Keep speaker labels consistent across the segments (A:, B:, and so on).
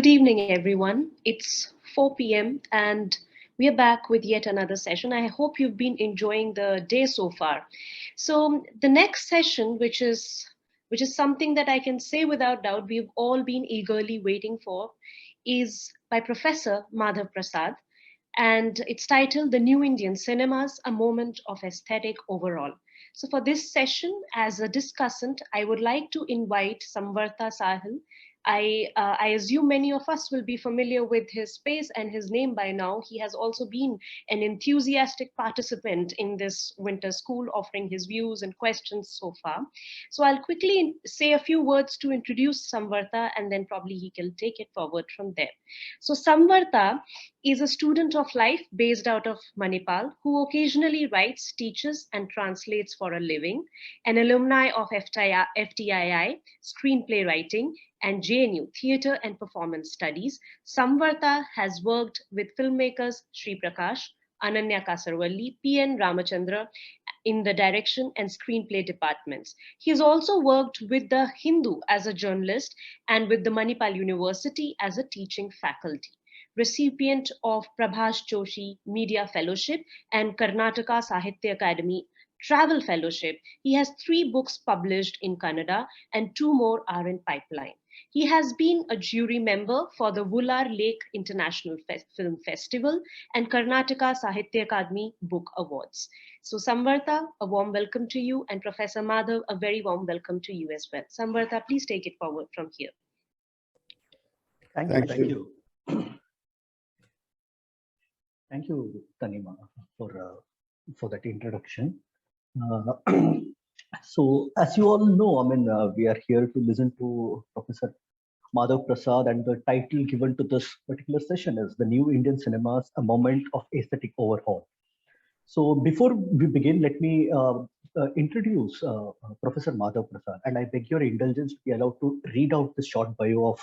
A: Good evening, everyone. It's 4 p.m. and we are back with yet another session. I hope you've been enjoying the day so far. So the next session, which is something that I can say without doubt we've all been eagerly waiting for, is by Professor Madhav Prasad, and it's titled "The New Indian Cinemas: A Moment of Aesthetic Overhaul." So for this session, as a discussant, I would like to invite Samvartha Sahil. I assume many of us will be familiar with his space and his name by now. He has also been an enthusiastic participant in this winter school, offering his views and questions so far. So I'll quickly say a few words to introduce Samvartha, and then probably he can take it forward from there. So Samvartha is a student of life based out of Manipal who occasionally writes, teaches, and translates for a living, an alumni of FTII, screenplay writing, and JNU, Theatre and Performance Studies. Samvartha has worked with filmmakers Sri Prakash, Ananya Kasarwalli, P.N. Ramachandra in the direction and screenplay departments. He has also worked with the Hindu as a journalist and with the Manipal University as a teaching faculty. Recipient of Prabhas Joshi Media Fellowship and Karnataka Sahitya Academy Travel Fellowship. He has 3 books published in Kannada and 2 more are in pipeline. He has been a jury member for the Wular Lake International Film Festival and Karnataka Sahitya Akademi Book Awards. So Samvartha, a warm welcome to you, and Professor Madhav, a very warm welcome to you as well. Samvartha, please take it forward from here.
B: Thank you. Thank you, Tanima, for that introduction. So, as you all know, we are here to listen to Professor Madhav Prasad, and the title given to this particular session is "The New Indian Cinemas: A Moment of Aesthetic Overhaul." So, before we begin, let me introduce Professor Madhav Prasad, and I beg your indulgence to be allowed to read out the short bio of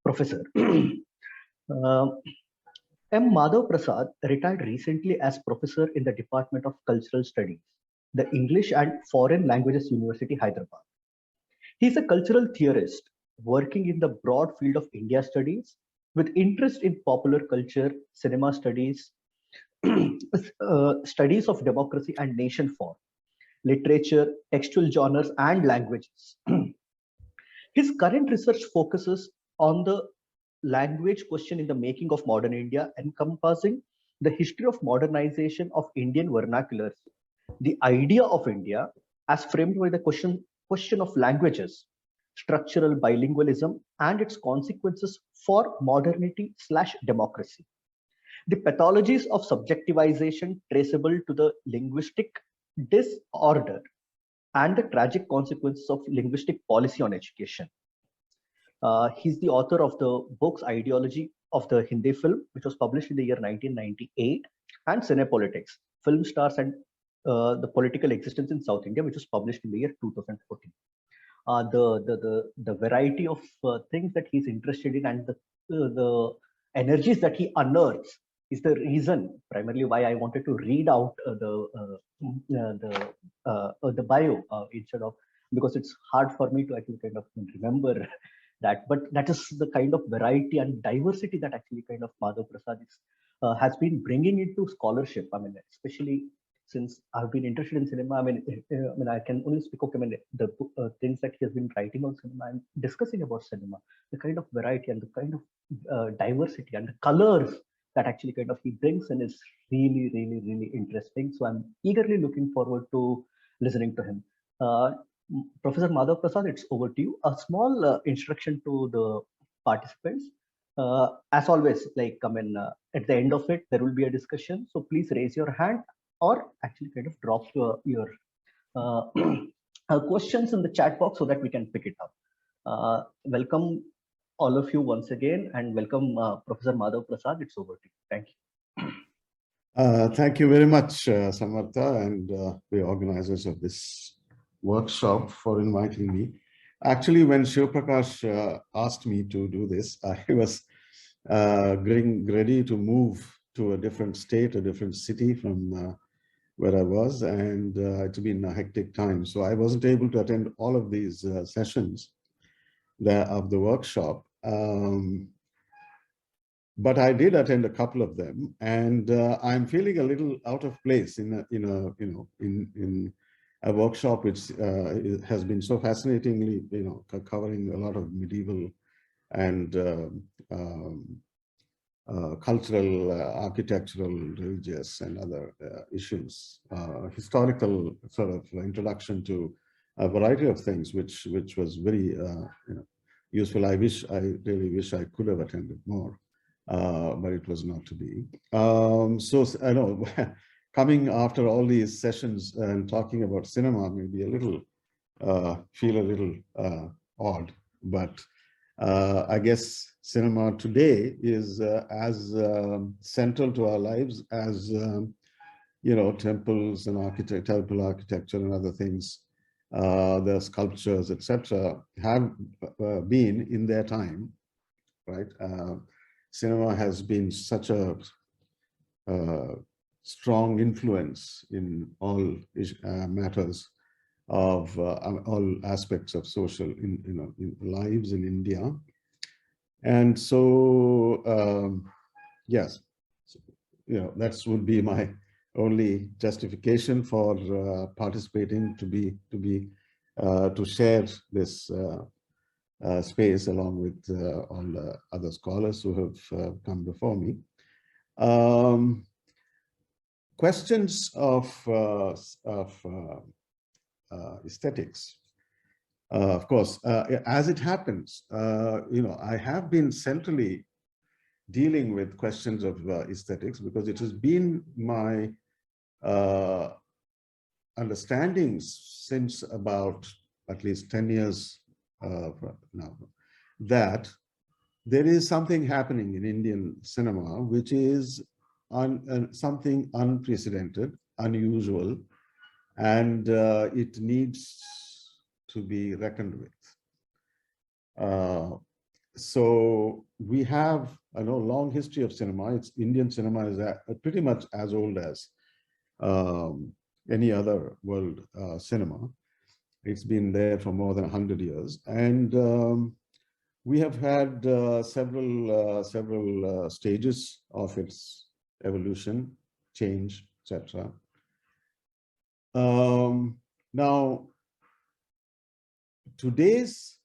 B: Professor. M. Madhav Prasad retired recently as professor in the Department of Cultural Studies, the English and Foreign Languages University, Hyderabad. He is a cultural theorist working in the broad field of India studies with interest in popular culture, cinema studies, studies of democracy and nation form, literature, textual genres, and languages. His current research focuses on the language question in the making of modern India, encompassing the history of modernization of Indian vernaculars, the idea of India as framed by the question of languages, structural bilingualism, and its consequences for modernity/democracy, the pathologies of subjectivization traceable to the linguistic disorder, and the tragic consequences of linguistic policy on education. He's the author of the books Ideology of the Hindi Film, which was published in the year 1998, and Cinepolitics, Film Stars and the Political Existence in South India, which was published in the year 2014. The variety of things that he's interested in and the energies that he unearths is the reason primarily why I wanted to read out the bio instead of, because it's hard for me to actually kind of remember that, but that is the kind of variety and diversity that actually kind of Madhav Prasad has been bringing into scholarship. Especially since I've been interested in cinema. I can only speak of the things that he has been writing on cinema and discussing about cinema, the kind of variety and the kind of diversity and the colors that actually kind of he brings in is really, really, really interesting. So I'm eagerly looking forward to listening to him. Professor Madhav Prasad, it's over to you. A small introduction to the participants. As always, at the end of it, there will be a discussion. So please raise your hand or actually kind of drop your questions in the chat box so that we can pick it up. Welcome all of you once again, and welcome Professor Madhav Prasad. It's over to you. Thank you.
C: Thank you very much, Samartha, and the organizers of this workshop for inviting me. Actually, when Shiv Prakash asked me to do this, I was getting ready to move to a different state, a different city from where I was, and it's been a hectic time. So I wasn't able to attend all of these sessions of the workshop. But I did attend a couple of them, and I'm feeling a little out of place in a workshop which has been so fascinatingly, covering a lot of medieval and cultural, architectural, religious, and other issues. Historical sort of introduction to a variety of things, which was very useful. I really wish I could have attended more, but it was not to be. So I know coming after all these sessions and talking about cinema may be a little feel a little odd, but I guess cinema today is as central to our lives as temples and temple architecture and other things, the sculptures, etc., have been in their time, right? Cinema has been such a strong influence in all matters of all aspects of social in lives in India. And so yes, that would be my only justification for participating, to share this space along with all the other scholars who have come before me. Questions of aesthetics. Of course, as it happens, I have been centrally dealing with questions of aesthetics because it has been my understanding since about at least 10 years now that there is something happening in Indian cinema which is something unprecedented, unusual, and it needs to be reckoned with. So we have a long history of cinema. Indian cinema is pretty much as old as any other world cinema. It's been there for more than 100 years, and we have had several stages of its evolution, change, etc. Now, today's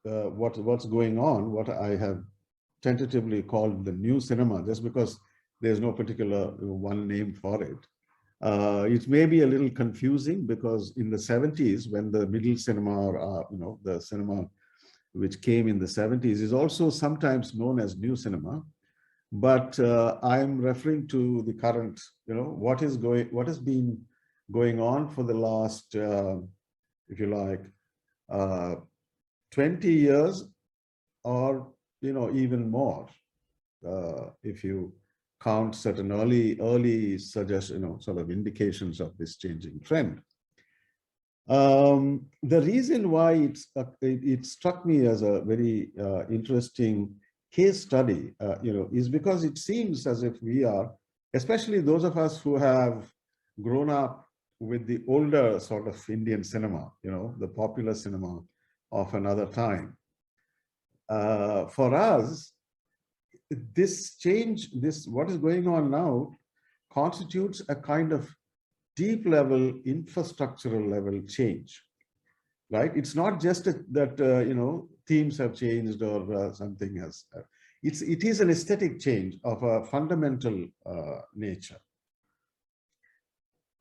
C: what's going on, what I have tentatively called the new cinema, just because there's no particular one name for it. It may be a little confusing because in the 70s, when the middle cinema, the cinema which came in the 70s, is also sometimes known as new cinema. But I'm referring to the current, what has been going on for the last, if you like, 20 years, or even more, if you count certain early suggestions, sort of indications of this changing trend. The reason why it struck me as a very interesting case study, is because it seems as if we are, especially those of us who have grown up with the older sort of Indian cinema, the popular cinema of another time. For us, this change, what is going on now, constitutes a kind of deep level, infrastructural level change, right? It's not just that themes have changed or something else. It is an aesthetic change of a fundamental nature.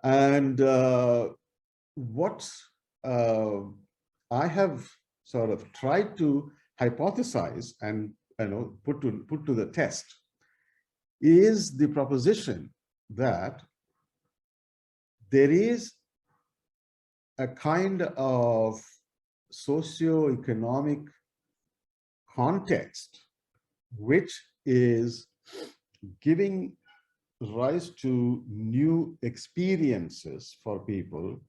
C: And what I have sort of tried to hypothesize and put to the test is the proposition that there is a kind of socio-economic context which is giving rise to new experiences for people,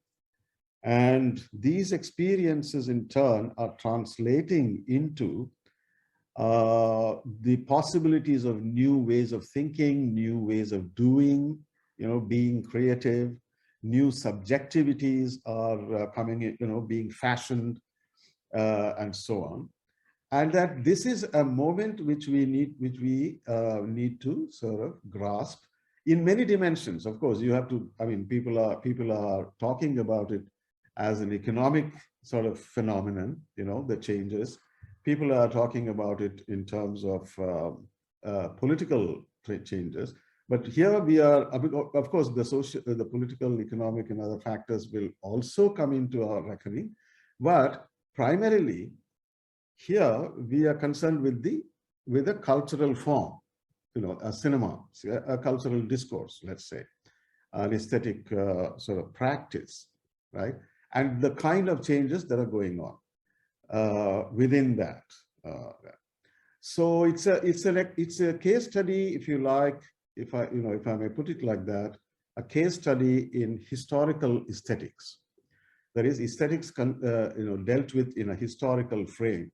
C: and these experiences in turn are translating into the possibilities of new ways of thinking, new ways of doing, being creative. New subjectivities are coming in, being fashioned, and so on. and that this is a moment which we need to sort of grasp in many dimensions. Of course, you have to, I mean, people are talking about it as an economic sort of phenomenon, you know, the changes. People are talking about it in terms of political changes. But here we are, of course, the social, the political, economic, and other factors will also come into our reckoning. But primarily, here we are concerned with a cultural form, you know, a cinema, a cultural discourse, let's say, an aesthetic sort of practice, right? And the kind of changes that are going on within that. So it's a case study, if you like, if I may put it like that, a case study in historical aesthetics. That is, aesthetics dealt with in a historical frame,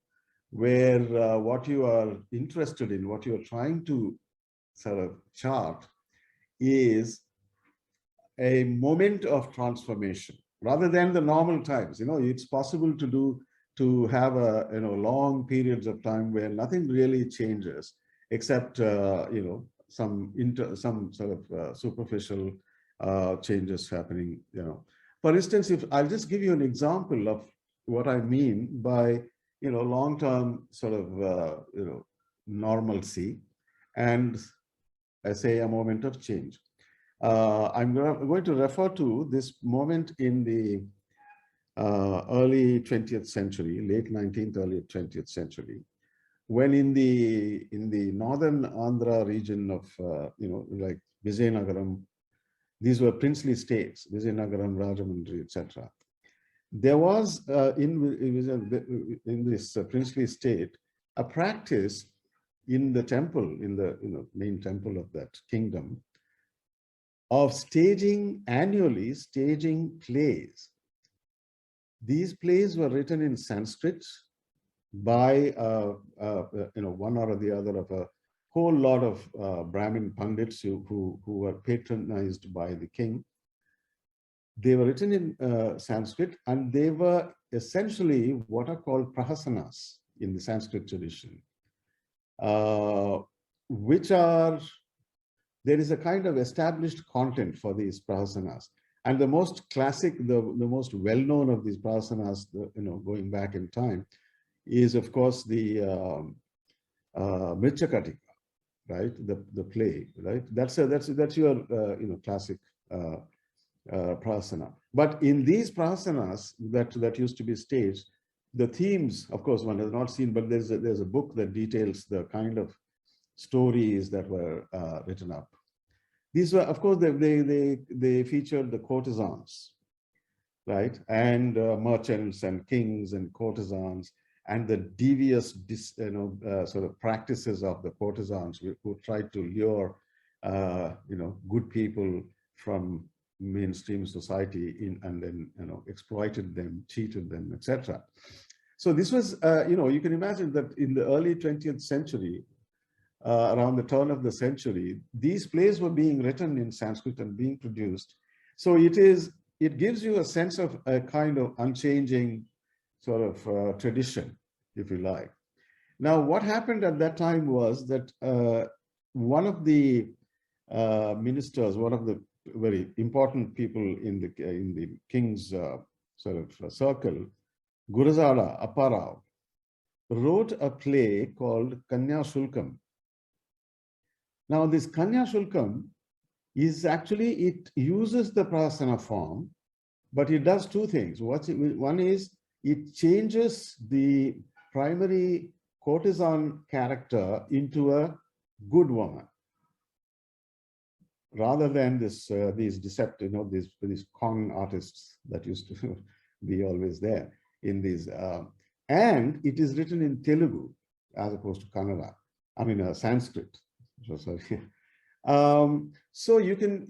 C: where what you are interested in, what you are trying to sort of chart, is a moment of transformation rather than the normal times. You know, it's possible to have a long periods of time where nothing really changes except some sort of superficial changes happening. You know, for instance, if I'll just give you an example of what I mean by long-term sort of normalcy, and I say a moment of change. I'm going to refer to this moment in the early 20th century, late 19th, early 20th century, when in the northern Andhra region of like Vizianagaram, these were princely states, Vizianagaram, Rajahmundry, etc. There was in this princely state a practice in the temple, in the main temple of that kingdom, of annually staging plays. These plays were written in Sanskrit by one or the other of a whole lot of Brahmin Pandits who were patronized by the king. They were written in Sanskrit, and they were essentially what are called prahasanas in the Sanskrit tradition, which are, there is a kind of established content for these prahasanas. And the most classic, the most well-known of these prahasanas, going back in time, is of course the Mirchakatika, right? The play, right? That's your classic prahasana. But in these prahasanas that used to be staged, the themes, of course, one has not seen, but there's a book that details the kind of stories that were written up. These were, of course, they featured the courtesans, right, and merchants and kings and courtesans, and the devious sort of practices of the courtesans who tried to lure good people from mainstream society and then exploited them, cheated them, etc. So this was you can imagine that in the early 20th century, around the turn of the century, these plays were being written in Sanskrit and being produced. So it gives you a sense of a kind of unchanging sort of tradition, if you like. Now, what happened at that time was that one of the ministers, one of the very important people in the king's sort of circle, Gurazada Apparao, wrote a play called Kanya Shulkam. Now, this Kanya Shulkam is actually, it uses the prasana form, but it does two things. One is it changes the primary courtesan character into a good woman, rather than these deceptive, these con artists that used to be always there in these. And it is written in Telugu as opposed to Kannada. I mean, Sanskrit. So sorry. So even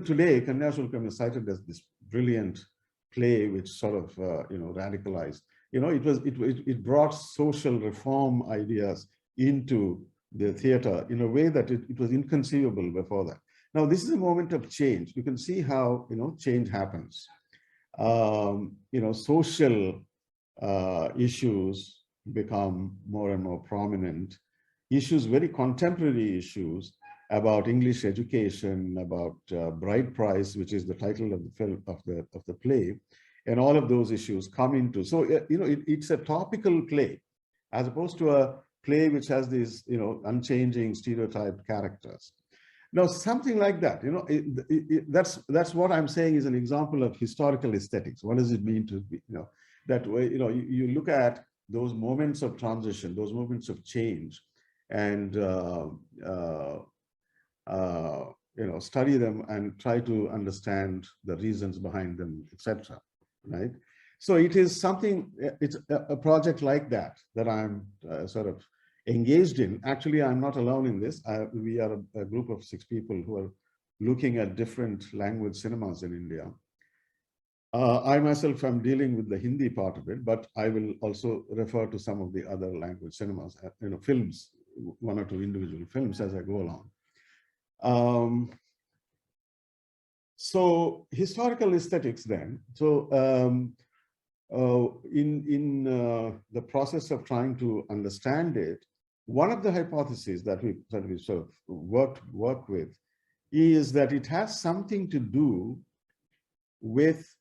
C: today, Kanya Shulkam is cited as this brilliant play, which sort of radicalized. It brought social reform ideas into the theater in a way that it was inconceivable before that. Now, this is a moment of change. You can see how change happens. Social issues become more and more prominent. Issues, very contemporary issues about English education, about bride price, which is the title of the film of the play, and all of those issues come into. So it's a topical play, as opposed to a play which has these unchanging stereotyped characters. Now, something like that, that's what I'm saying is an example of historical aesthetics. What does it mean to be, that way? You look at those moments of transition, those moments of change, and study them and try to understand the reasons behind them, etc. Right? So it is something. It's a project like that I'm sort of engaged in. Actually, I'm not alone in this. We are a group of 6 people who are looking at different language cinemas in India. I myself am dealing with the Hindi part of it, but I will also refer to some of the other language cinemas, films, 1 or 2 individual films as I go along. So historical aesthetics then. So in the process of trying to understand it, one of the hypotheses that we sort of work with is that it has something to do with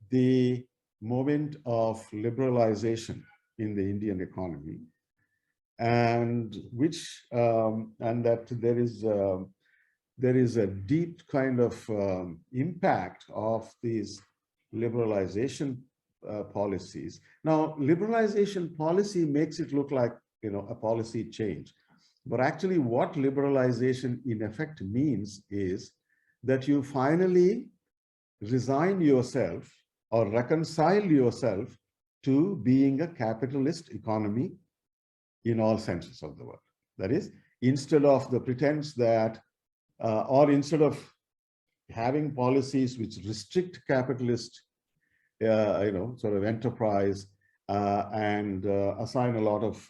C: the moment of liberalization in the Indian economy, and that there is a deep kind of impact of these liberalization policies. Now, liberalization policy makes it look like a policy change, but actually what liberalization in effect means is that you finally resign yourself or reconcile yourself to being a capitalist economy in all senses of the word. That is, instead of the pretense that, or instead of having policies which restrict capitalist, sort of enterprise and assign a lot of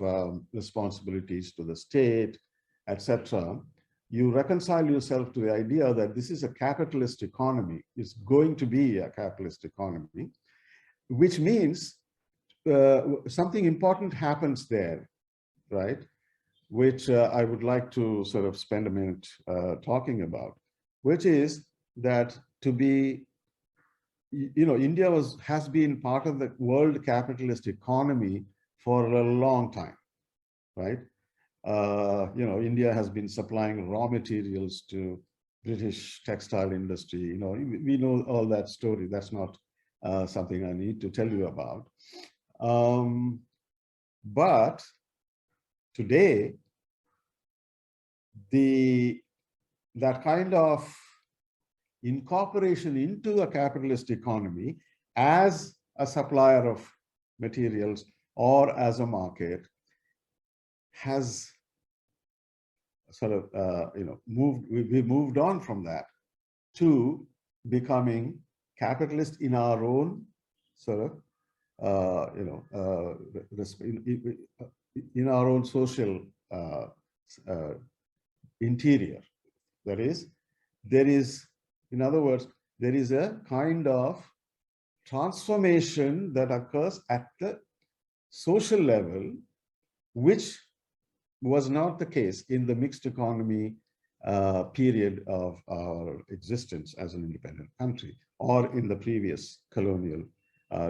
C: responsibilities to the state, etc., you reconcile yourself to the idea that this is a capitalist economy. It's going to be a capitalist economy, which means something important happens there, right? Which I would like to sort of spend a minute talking about, which is that to be, India has been part of the world capitalist economy for a long time, right? India has been supplying raw materials to British textile industry. We know all that story. That's not something I need to tell you about. But today, that kind of incorporation into a capitalist economy as a supplier of materials or as a market has sort of we've moved on from that to becoming capitalist in our own sort of in our own social interior. That is, in other words, there is a kind of transformation that occurs at the social level, which was not the case in the mixed economy period of our existence as an independent country or in the previous colonial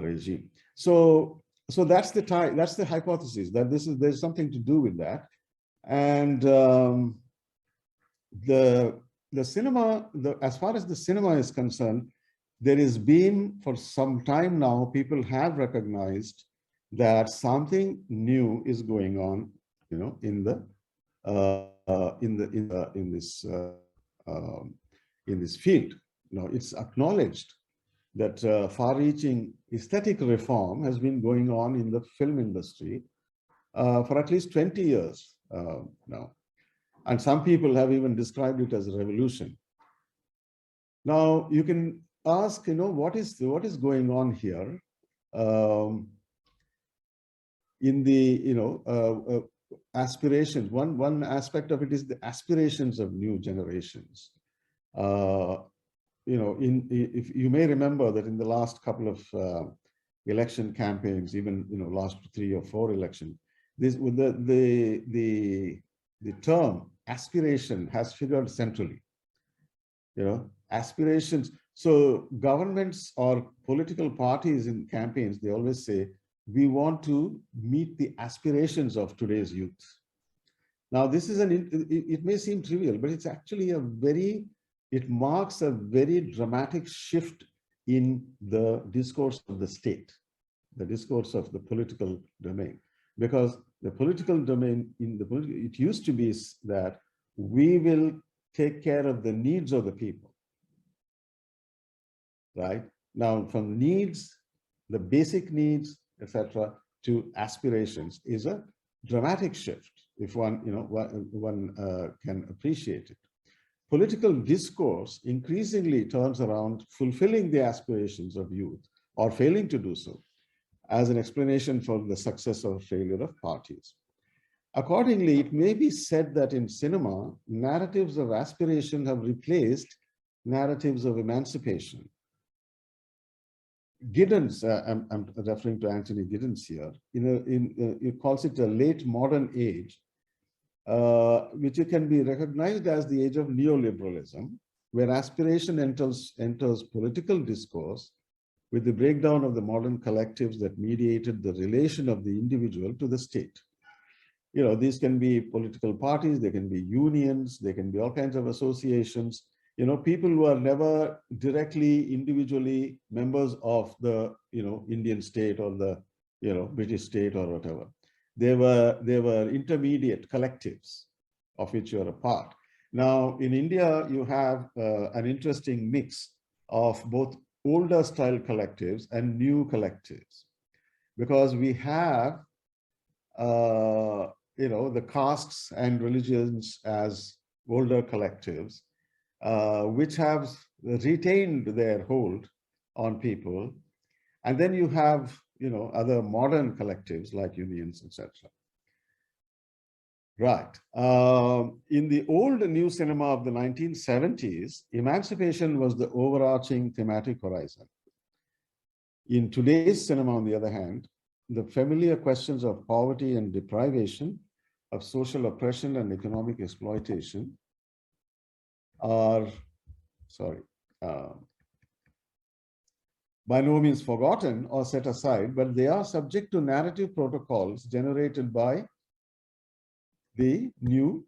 C: regime. So that's the hypothesis, that there's something to do with that. And the cinema, as far as the cinema is concerned, there has been for some time now, people have recognized that something new is going on, in this field. It's acknowledged that far-reaching aesthetic reform has been going on in the film industry for at least 20 years now. And some people have even described it as a revolution. Now, you can ask, what is going on here in the, aspirations. One aspect of it is the aspirations of new generations. If you may remember that in the last couple of election campaigns, even last 3 or 4 elections. This with the term aspiration has figured centrally. Aspirations. So governments or political parties in campaigns, they always say, we want to meet the aspirations of today's youth. Now, this is it may seem trivial, but it's actually it marks a very dramatic shift in the discourse of the state, the discourse of the political domain. Because the political domain, it used to be that we will take care of the needs of the people. Right? Now, from needs, the basic needs, etc., to aspirations is a dramatic shift, if one can appreciate it. Political discourse increasingly turns around fulfilling the aspirations of youth or failing to do so as an explanation for the success or failure of parties. Accordingly, it may be said that in cinema, narratives of aspiration have replaced narratives of emancipation. Giddens, I'm referring to Anthony Giddens here, he calls it a late modern age, which can be recognized as the age of neoliberalism, where aspiration enters political discourse with the breakdown of the modern collectives that mediated the relation of the individual to the state. These can be political parties, they can be unions, they can be all kinds of associations, people who are never directly, individually members of the, Indian state or the, British state or whatever. They were intermediate collectives of which you are a part. Now, in India, you have an interesting mix of both older style collectives and new collectives, because we have, the castes and religions as older collectives, which have retained their hold on people. And then you have, other modern collectives like unions, etc. Right. In the old new cinema of the 1970s, emancipation was the overarching thematic horizon. In today's cinema, on the other hand, the familiar questions of poverty and deprivation, of social oppression and economic exploitation are, by no means forgotten or set aside, but they are subject to narrative protocols generated by the new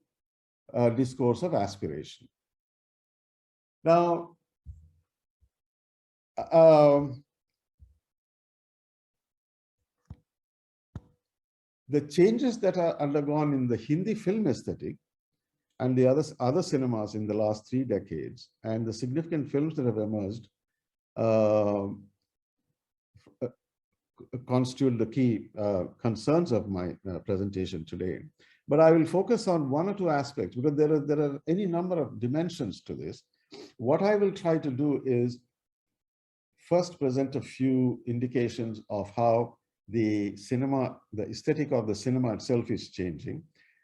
C: discourse of aspiration. Now, the changes that are undergone in the Hindi film aesthetic and the other cinemas in the last 3 decades, and the significant films that have emerged, constitute the key concerns of my presentation today. But I will focus on 1 or 2 aspects, because there are any number of dimensions to this. What I will try to do is first present a few indications of how the aesthetic of the cinema itself is changing.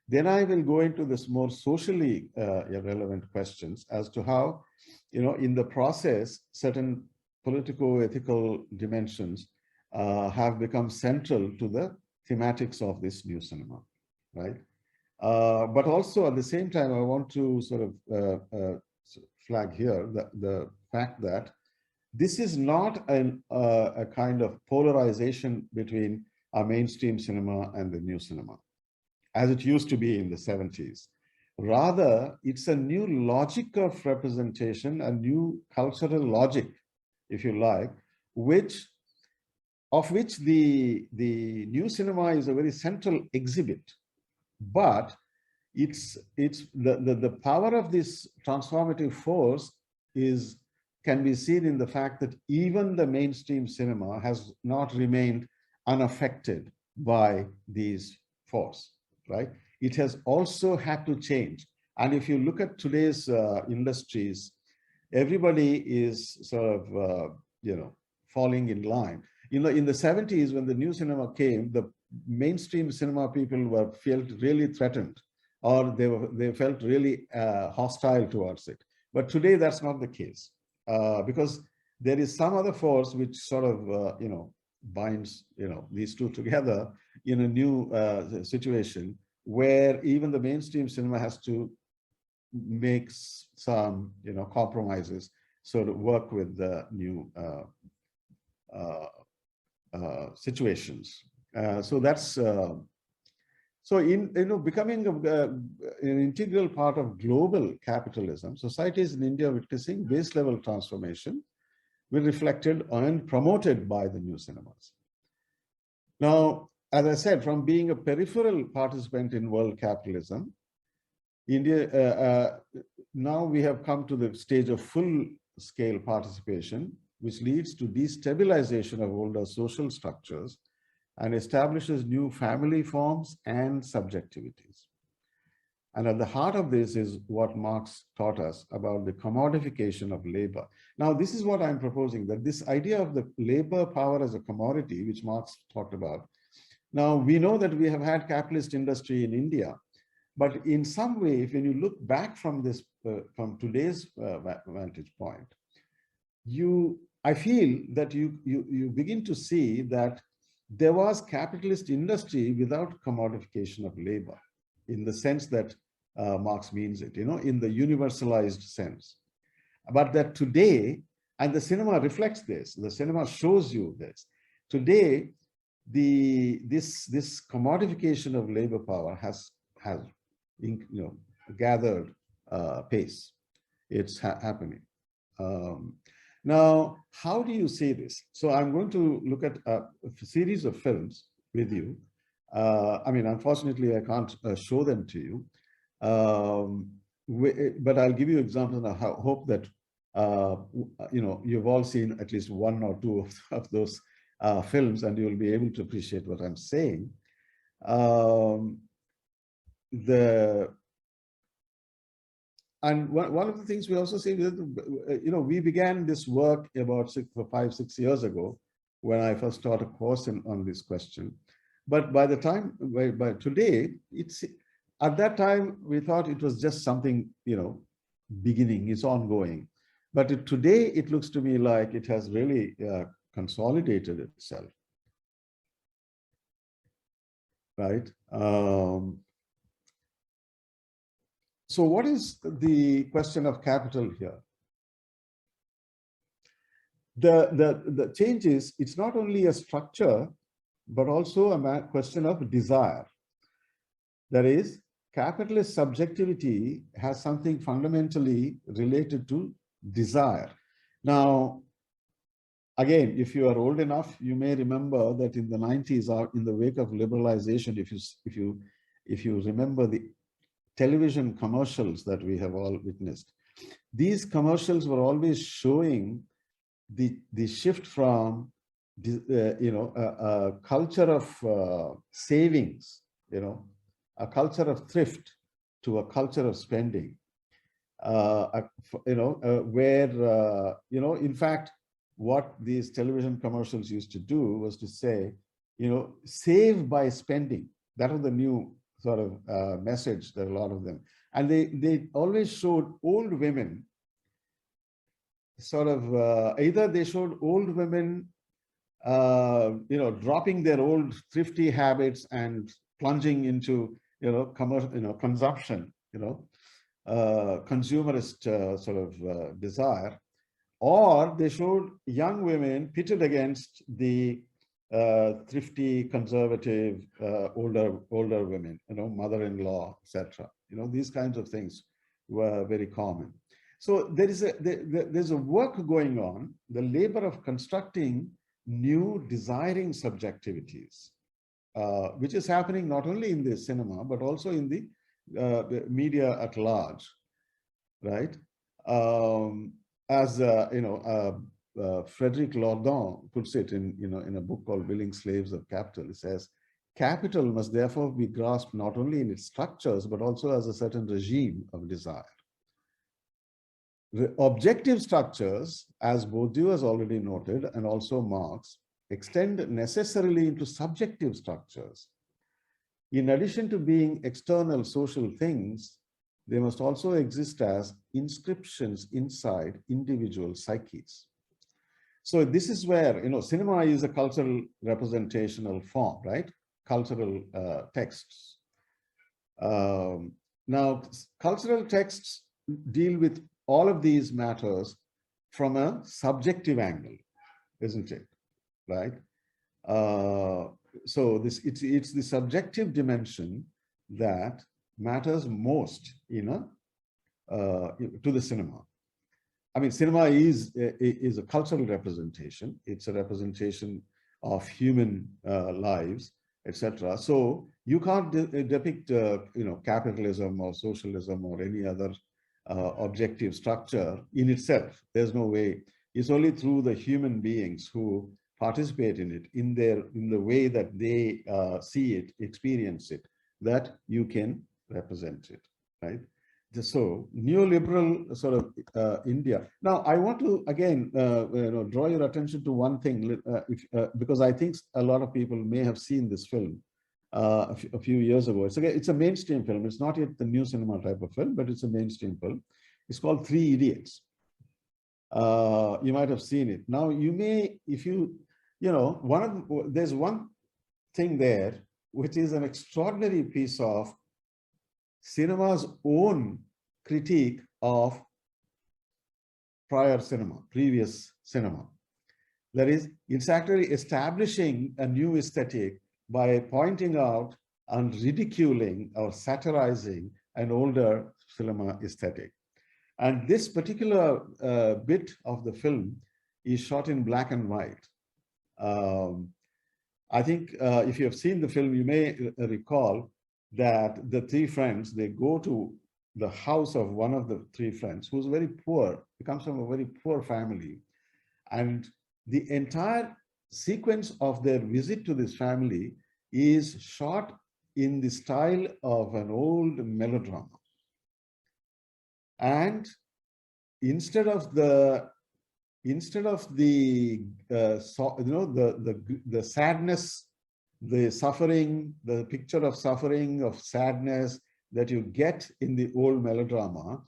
C: Then I will go into this more socially relevant questions as to how, in the process, certain politico-ethical dimensions have become central to the thematics of this new cinema, right? But also at the same time, I want to sort of flag here the fact that this is not a kind of polarization between our mainstream cinema and the new cinema, as it used to be in the 70s. Rather, it's a new logic of representation, a new cultural logic, if you like, of which the new cinema is a very central exhibit. But it's the power of this transformative force can be seen in the fact that even the mainstream cinema has not remained unaffected by these force, right? It has also had to change. And if you look at today's industries, everybody is sort of, falling in line. In the 70s, when the new cinema came, the mainstream cinema people felt really threatened, or they felt really hostile towards it. But today, that's not the case, because there is some other force which sort of, binds, these two together in a new situation where even the mainstream cinema has to make some, compromises, so to work with the new situations. So that's so in becoming an integral part of global capitalism, societies in India witnessing base level transformation were reflected and promoted by the new cinemas. Now, as I said, from being a peripheral participant in world capitalism, India, now we have come to the stage of full-scale participation, which leads to destabilization of older social structures and establishes new family forms and subjectivities. And at the heart of this is what Marx taught us about the commodification of labor. Now, this is what I'm proposing, that this idea of the labor power as a commodity, which Marx talked about. Now, we know that we have had capitalist industry in India, but in some way, if when you look back from this, from today's vantage point, I feel that you begin to see that there was capitalist industry without commodification of labor, in the sense that Marx means it, in the universalized sense. But that today, and the cinema reflects this, the cinema shows you this. Today, this commodification of labor power has gathered pace. It's happening. Now, how do you see this? So I'm going to look at a series of films with you. I mean, unfortunately, I can't show them to you. But I'll give you examples, and I hope that you've all seen at least one or two of those films, and you'll be able to appreciate what I'm saying. And one of the things we also see, we began this work about 5-6 years ago, when I first taught a course on this question. But by the time, by today, at that time, we thought it was just something, beginning, it's ongoing. But today, it looks to me like it has really consolidated itself, right? So what is the question of capital here? The change is, it's not only a structure, but also a question of desire. That is, capitalist subjectivity has something fundamentally related to desire. Now, again, if you are old enough, you may remember that in the 90s, in the wake of liberalization, if you remember the television commercials that we have all witnessed, these commercials were always showing the shift from a culture of savings, a culture of thrift, to a culture of spending, where in fact, what these television commercials used to do was to say, save by spending. That was the new sort of message that a lot of them, and they always showed old women sort of either they showed old women dropping their old thrifty habits and plunging into consumption, consumerist sort of desire, or they showed young women pitted against the thrifty, conservative, older women, mother-in-law, etc. These kinds of things were very common. So there's a work going on, the labor of constructing new desiring subjectivities, which is happening not only in the cinema, but also in the media at large, right? As Frederic Lordon puts it in a book called Willing Slaves of Capital. It says, capital must therefore be grasped not only in its structures, but also as a certain regime of desire. The objective structures, as Bourdieu has already noted, and also Marx, extend necessarily into subjective structures. In addition to being external social things, they must also exist as inscriptions inside individual psyches. So this is where, cinema is a cultural representational form, right? Cultural texts. Now, cultural texts deal with all of these matters from a subjective angle, isn't it? Right? So it's the subjective dimension that matters most to the cinema. I mean, cinema is a cultural representation. It's a representation of human lives, etc. So you can't depict, capitalism or socialism or any other objective structure in itself. There's no way. It's only through the human beings who participate in it, in the way that they see it, experience it, that you can represent it, right? So neoliberal sort of India. Now, I want to again draw your attention to one thing, because I think a lot of people may have seen this film a few years ago. It's a mainstream film. It's not yet the new cinema type of film, but it's a mainstream film. It's called Three Idiots. You might have seen it. Now, you may, if you, there's one thing there, which is an extraordinary piece of cinema's own critique of previous cinema. That is, it's actually establishing a new aesthetic by pointing out and ridiculing or satirizing an older cinema aesthetic. And this particular bit of the film is shot in black and white. I think if you have seen the film, you may recall that the three friends, they go to the house of one of the three friends who's very poor. He comes from a very poor family. And the entire sequence of their visit to this family is shot in the style of an old melodrama. And instead of the sadness, the suffering, the picture of suffering, of sadness that you get in the old melodrama,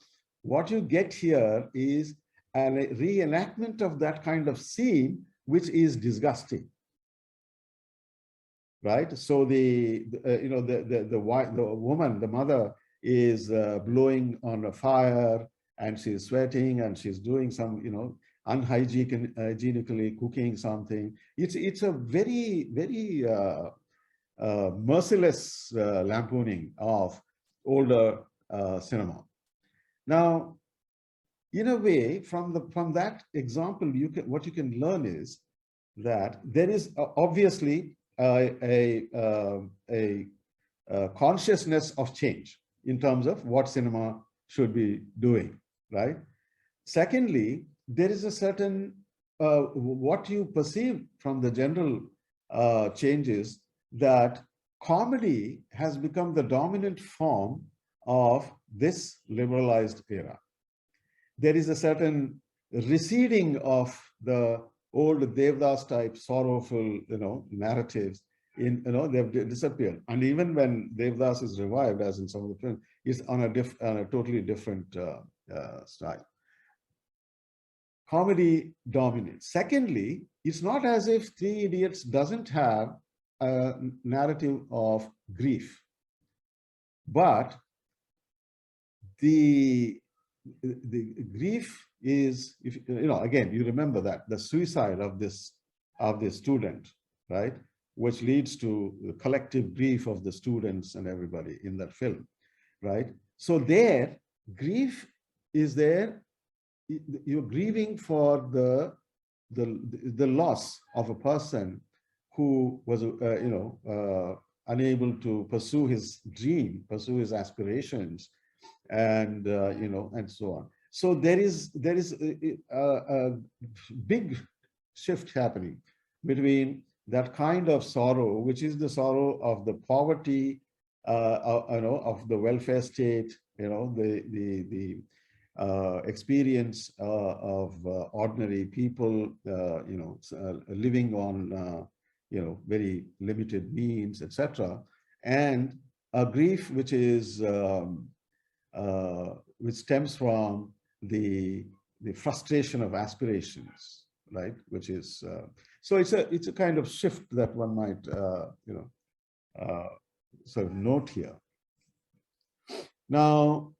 C: what you get here is a reenactment of that kind of scene, which is disgusting, right? So the woman, the mother, is blowing on a fire, and she's sweating, and she's doing some, unhygienically cooking something. It's a very, very merciless lampooning of older cinema. Now, in a way, from that example, what you can learn is that there is obviously a consciousness of change in terms of what cinema should be doing, right? Secondly, there is a certain, what you perceive from the general changes, that comedy has become the dominant form of this liberalized era. There is a certain receding of the old Devdas type sorrowful, narratives. They've disappeared. And even when Devdas is revived, as in some of the films, it's on a totally different style. Comedy dominates. Secondly, it's not as if Three Idiots doesn't have a narrative of grief, but the grief is, again, you remember that the suicide of this student, right, which leads to the collective grief of the students and everybody in that film, right? So there, grief is there. You're grieving for the loss of a person who was, unable to pursue his dream, pursue his aspirations, and and so on. So there is a big shift happening between that kind of sorrow, which is the sorrow of the poverty, of the welfare state, the experience of ordinary people, living on, very limited means, etc., and a grief which is which stems from the frustration of aspirations, right? Which is, so it's a kind of shift that one might, sort of note here. Now,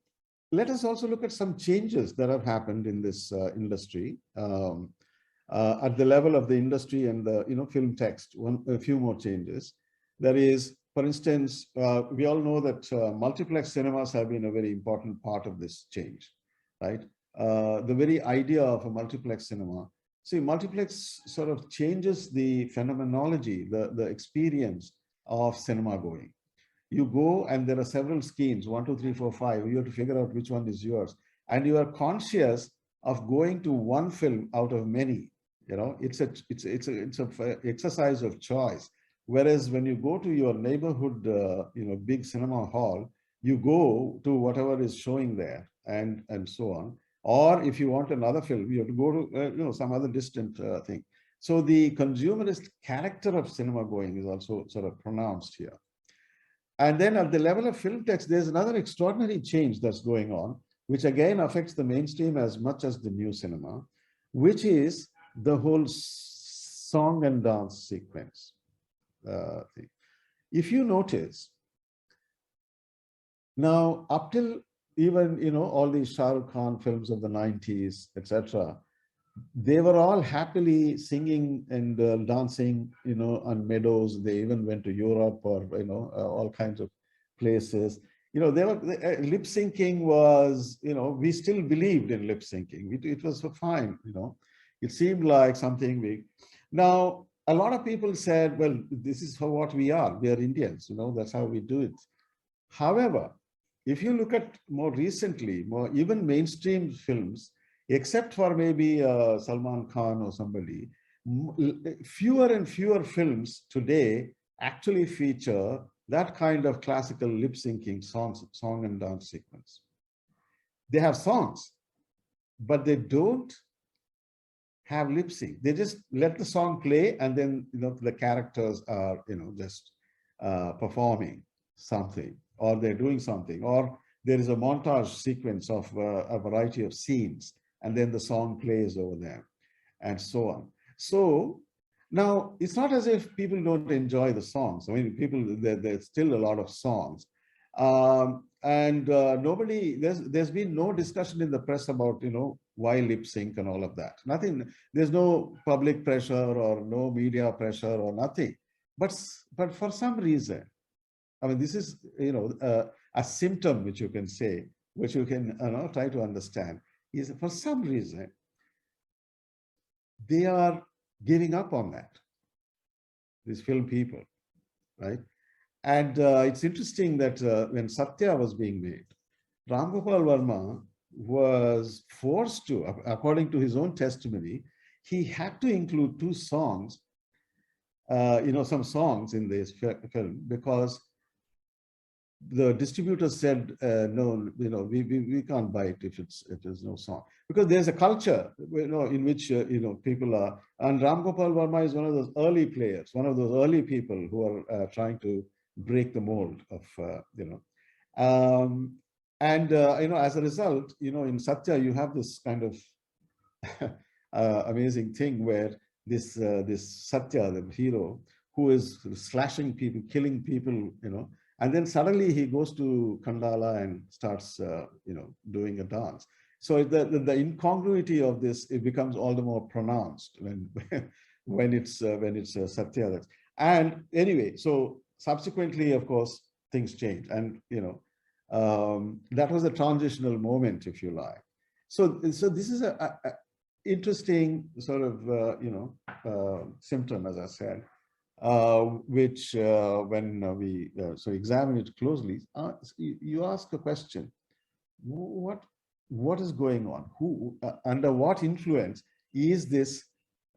C: let us also look at some changes that have happened in this industry at the level of the industry and the film text. A few more changes. There is, for instance, we all know that multiplex cinemas have been a very important part of this change, right? The very idea of a multiplex cinema. See, multiplex sort of changes the phenomenology, the experience of cinema going. You go and there are several schemes, 1, 2, 3, 4, 5. You have to figure out which one is yours. And you are conscious of going to one film out of many. It's a exercise of choice. Whereas when you go to your neighborhood, big cinema hall, you go to whatever is showing there and so on. Or if you want another film, you have to go to some other distant thing. So the consumerist character of cinema going is also sort of pronounced here. And then at the level of film text, there's another extraordinary change that's going on, which again affects the mainstream as much as the new cinema, which is the whole song and dance sequence thing. If you notice, now up till even, all these Shah Rukh Khan films of the 90s, etc., they were all happily singing and dancing, on meadows. They even went to Europe or, all kinds of places. They were lip syncing was, we still believed in lip syncing. It was so fine, It seemed like something big. Now, a lot of people said, well, this is for what we are. We are Indians, that's how we do it. However, if you look at more recently, even mainstream films, except for maybe Salman Khan or somebody, fewer and fewer films today actually feature that kind of classical lip syncing song and dance sequence. They have songs, but they don't have lip sync. They just let the song play, and then the characters are just performing something, or they're doing something, or there is a montage sequence of a variety of scenes, and then the song plays over there, and so on. So now it's not as if people don't enjoy the songs. I mean, there's still a lot of songs, and nobody, there's been no discussion in the press about why lip sync and all of that. Nothing. There's no public pressure or no media pressure or nothing. But for some reason, I mean, this is a symptom which you can say, which you can try to understand, is for some reason they are giving up on that, these film people, right? And it's interesting that when Satya was being made, Ram Gopal Varma was forced to, according to his own testimony, he had to include 2 songs, some songs in this film, because the distributor said, no, we can't buy it if there's no song, because there's a culture, in which people are, and Ram Gopal Varma is one of those early players, one of those early people who are trying to break the mold of, as a result, in Satya you have this kind of amazing thing where this Satya, the hero, who is slashing people, killing people, and then suddenly he goes to Khandala and starts, doing a dance. So the incongruity of this, it becomes all the more pronounced when it's Satya. And anyway, so subsequently, of course, things change, and that was a transitional moment, if you like. So this is a interesting sort of symptom, as I said. Which when we examine it closely, you ask a question: what is going on? Who under what influence is this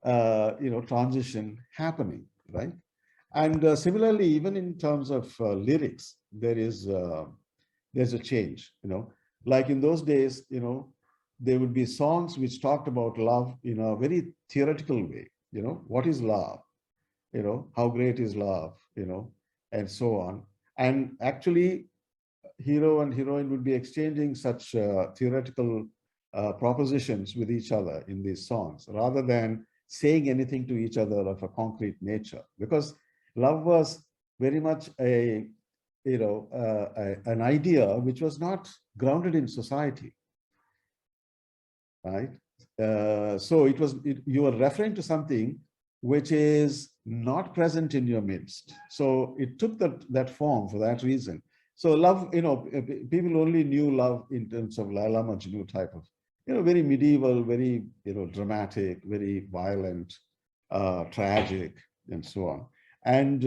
C: transition happening, right? And similarly, even in terms of lyrics, there's a change. Like in those days, there would be songs which talked about love in a very theoretical way. What is love? How great is love, and so on. And actually, hero and heroine would be exchanging such theoretical propositions with each other in these songs, rather than saying anything to each other of a concrete nature, because love was very much an idea which was not grounded in society, right? So you were referring to something which is not present in your midst. So it took that form for that reason. So love, people only knew love in terms of Laila Majnu type of, very medieval, very, dramatic, very violent, tragic, and so on. And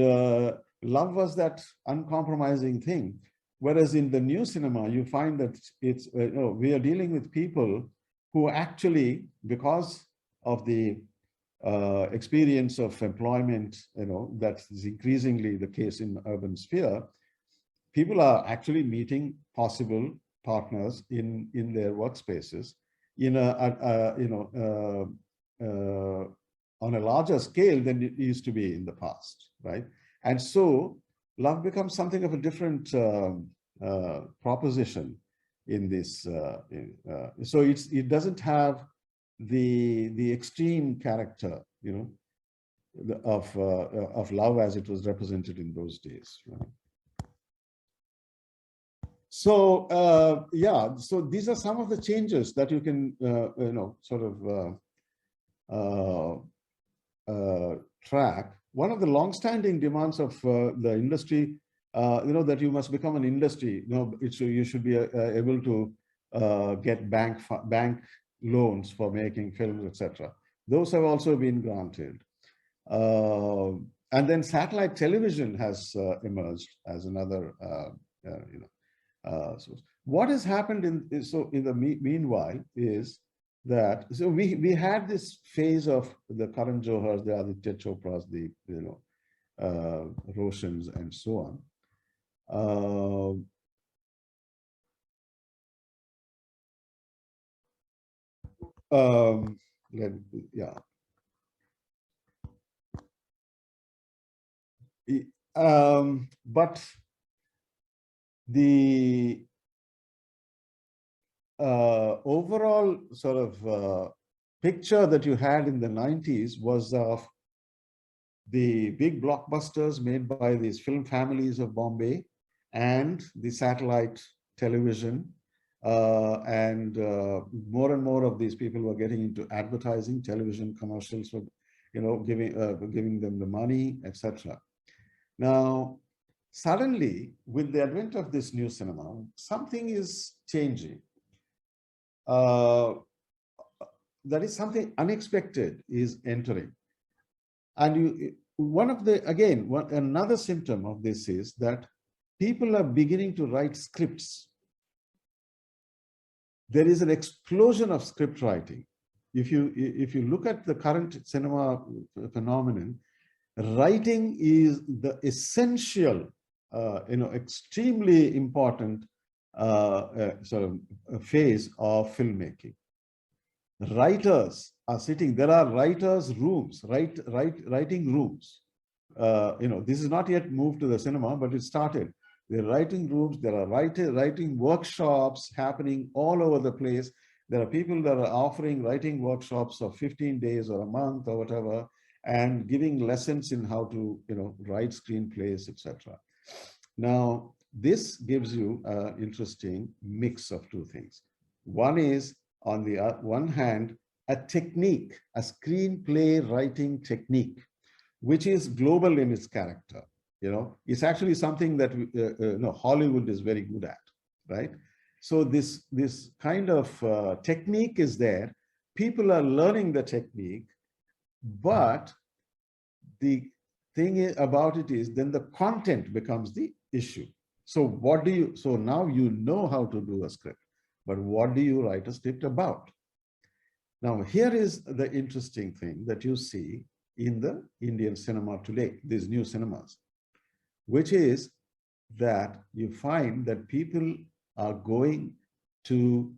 C: love was that uncompromising thing. Whereas in the new cinema, you find that it's, we are dealing with people who actually, because of the experience of employment, that is increasingly the case in urban sphere, people are actually meeting possible partners in their workspaces in on a larger scale than it used to be in the past, right? And so love becomes something of a different proposition in this. So it doesn't have the extreme character, of love as it was represented in those days, right? So yeah, so these are some of the changes that you can track. One of the long-standing demands of the industry, that you must become an industry. You should be able to get bank loans for making films, etc. Those have also been granted. And then satellite television has emerged as another, source. What has happened in the meanwhile is that we had this phase of the Karan Johars, the Aditya Chopras, the Roshans, and so on. Yeah. But the overall sort of picture that you had in the 90s was of the big blockbusters made by these film families of Bombay and the satellite television. And more and more of these people were getting into advertising, television commercials, for, giving them the money, etc. Now, suddenly, with the advent of this new cinema, something is changing. That is something unexpected is entering. And another symptom of this is that people are beginning to write scripts. There is an explosion of script writing. If you look at the current cinema phenomenon, writing is the essential, extremely important sort of phase of filmmaking. Writers are sitting. There are writers' rooms, writing rooms. This is not yet moved to the cinema, but it started. There are writing rooms. There are writing workshops happening all over the place. There are people that are offering writing workshops of 15 days or a month or whatever, and giving lessons in how to, write screenplays, etc. Now, this gives you an interesting mix of two things. One is, on the one hand, a technique, a screenplay writing technique, which is global in its character. It's actually something that Hollywood is very good at, right? So this kind of technique is there. People are learning the technique, but the thing about it is then the content becomes the issue. So now you know how to do a script, but what do you write a script about? Now, here is the interesting thing that you see in the Indian cinema today, these new cinemas, which is that you find that people are going to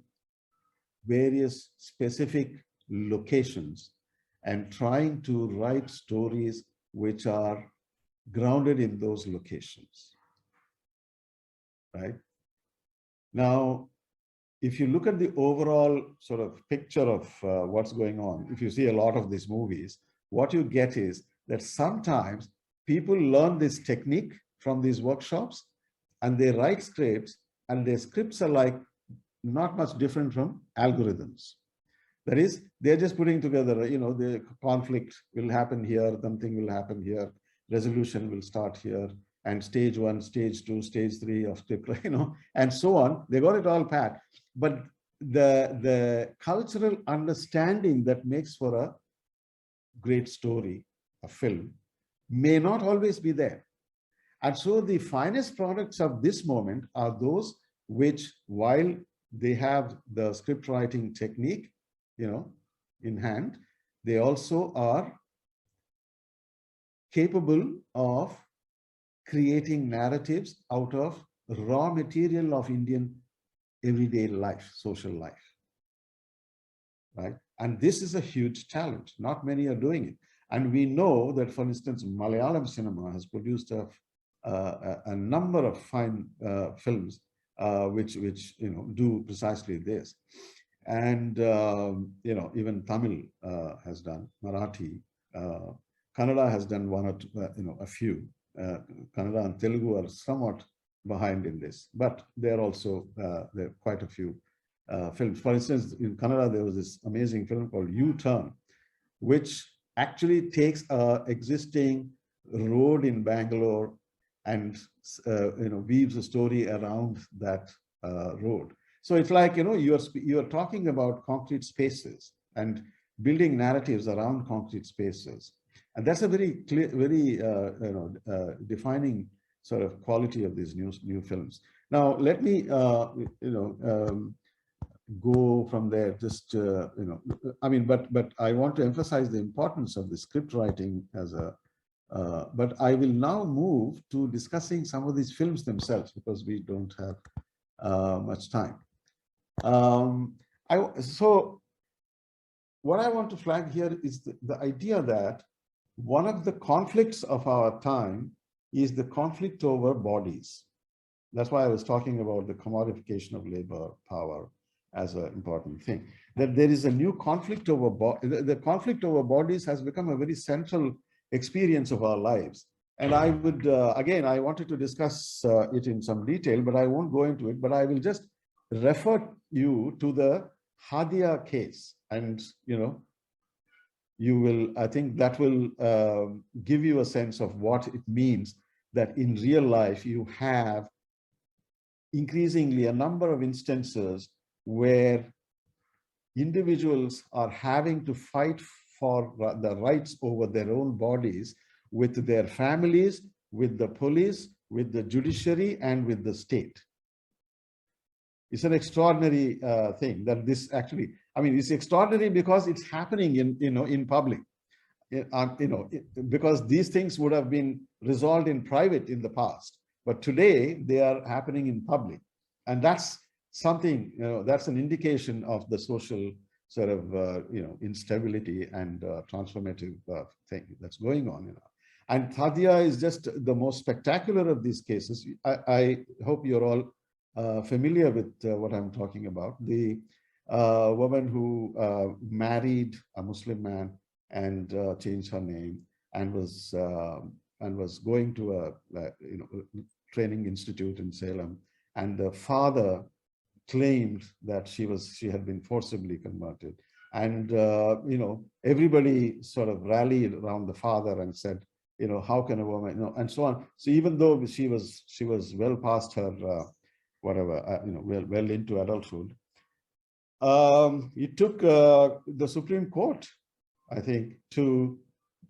C: various specific locations and trying to write stories which are grounded in those locations, right? Now, if you look at the overall sort of picture of what's going on, if you see a lot of these movies, what you get is that sometimes people learn this technique from these workshops and they write scripts, and their scripts are like not much different from algorithms. That is, they're just putting together, you know, the conflict will happen here, something will happen here, resolution will start here, and stage 1, stage 2, stage 3 of script, you know, and so on. They got it all pat. But the cultural understanding that makes for a great story, a film, may not always be there. And so the finest products of this moment are those which, while they have the script writing technique, you know, in hand, they also are capable of creating narratives out of raw material of Indian everyday life, social life, right? And this is a huge challenge. Not many are doing it. And we know that, for instance, Malayalam cinema has produced a number of fine films which you know, do precisely this. And you know, even Tamil has done, Marathi, Kannada has done one or two, you know, a few. Kannada and Telugu are somewhat behind in this, but there are also there are quite a few films. For instance, in Kannada, there was this amazing film called U-Turn, which actually takes a existing road in Bangalore and you know, weaves a story around that road. So it's like, you know, you're talking about concrete spaces and building narratives around concrete spaces, and that's a very clear, very you know, defining sort of quality of these new films. Now, let me you know, go from there. Just you know, I mean, but I want to emphasize the importance of the script writing as a. But I will now move to discussing some of these films themselves, because we don't have much time. So what I want to flag here is the idea that one of the conflicts of our time is the conflict over bodies. That's why I was talking about the commodification of labor power as an important thing. That there is a new conflict over the conflict over bodies has become a very central experience of our lives. And I would, again, I wanted to discuss it in some detail, but I won't go into it, but I will just refer you to the Hadia case. And, you know, you will, I think that will give you a sense of what it means that in real life you have increasingly a number of instances where individuals are having to fight for the rights over their own bodies with their families, with the police, with the judiciary, and with the state. It's an extraordinary thing that this actually, I mean, it's extraordinary because it's happening in, you know, in public. You know, because these things would have been resolved in private in the past, but today they are happening in public. And that's something, you know, that's an indication of the social sort of, you know, instability and transformative thing that's going on, you know. And Tatia is just the most spectacular of these cases. I hope you're all familiar with what I'm talking about. The woman who married a Muslim man and changed her name and was going to a you know, training institute in Salem, and the father claimed that she had been forcibly converted, and you know, everybody sort of rallied around the father and said, you know, how can a woman, you know, and so on. So even though she was well past her whatever, you know, well into adulthood, it took the Supreme Court, I think, to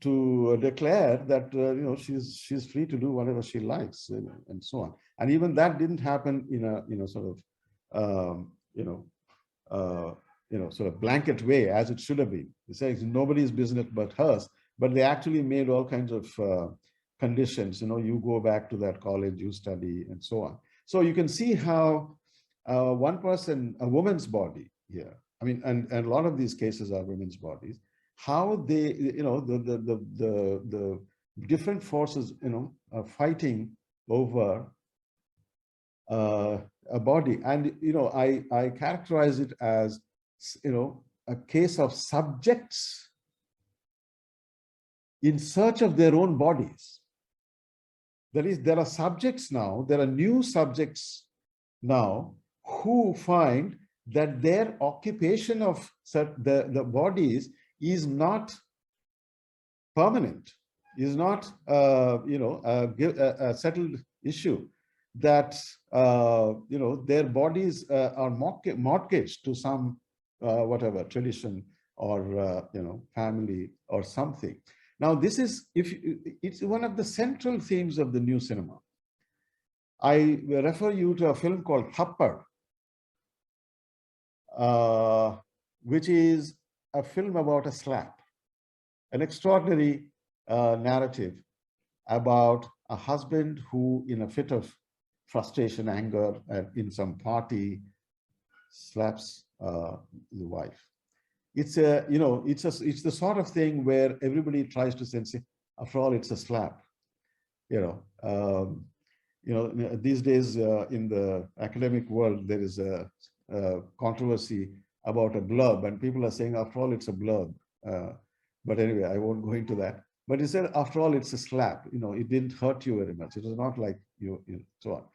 C: declare that you know, she's free to do whatever she likes, you know, and so on. And even that didn't happen in a, you know, sort of you know, sort of blanket way as it should have been. It says nobody's business but hers, but they actually made all kinds of conditions. You know, you go back to that college, you study, and so on. So you can see how one person, a woman's body here, I mean, and a lot of these cases are women's bodies, how they, you know, the different forces, you know, are fighting over a body. And, I characterize it as, a case of subjects in search of their own bodies. That is, there are subjects now, there are new subjects now who find that their occupation of the bodies is not permanent, is not a settled issue, that their bodies are mortgaged to some whatever tradition or family or something. Now, this is, it's one of the central themes of the new cinema. I refer you to a film called Thupper, which is a film about a slap, an extraordinary narrative about a husband who, in a fit of frustration, anger, in some party, slaps the wife. It's it's the sort of thing where everybody tries to say, after all, it's a slap. These days in the academic world, there is a controversy about a blurb, and people are saying, after all, it's a blurb. But anyway, I won't go into that. But he said, after all, it's a slap. It didn't hurt you very much. It was not like so on.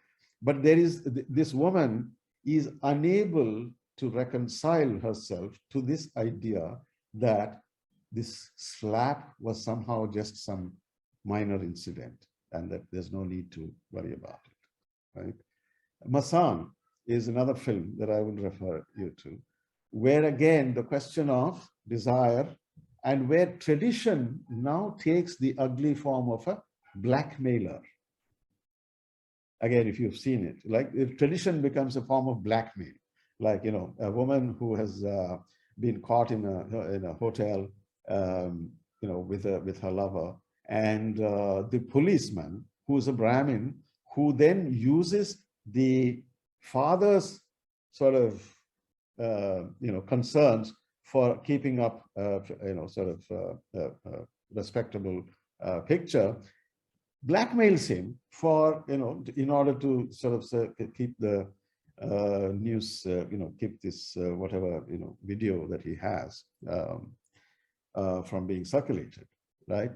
C: But there is this woman is unable to reconcile herself to this idea that this slap was somehow just some minor incident and that there's no need to worry about it, right? Masan is another film that I will refer you to, where again, the question of desire and where tradition now takes the ugly form of a blackmailer. Again, if you've seen it, like if tradition becomes a form of blackmail, like, a woman who has been caught in a hotel, with her lover, and the policeman, who is a Brahmin, who then uses the father's sort of, concerns for keeping up, respectable picture, blackmails him for, in order to sort of keep the news, keep this whatever, video that he has from being circulated, right?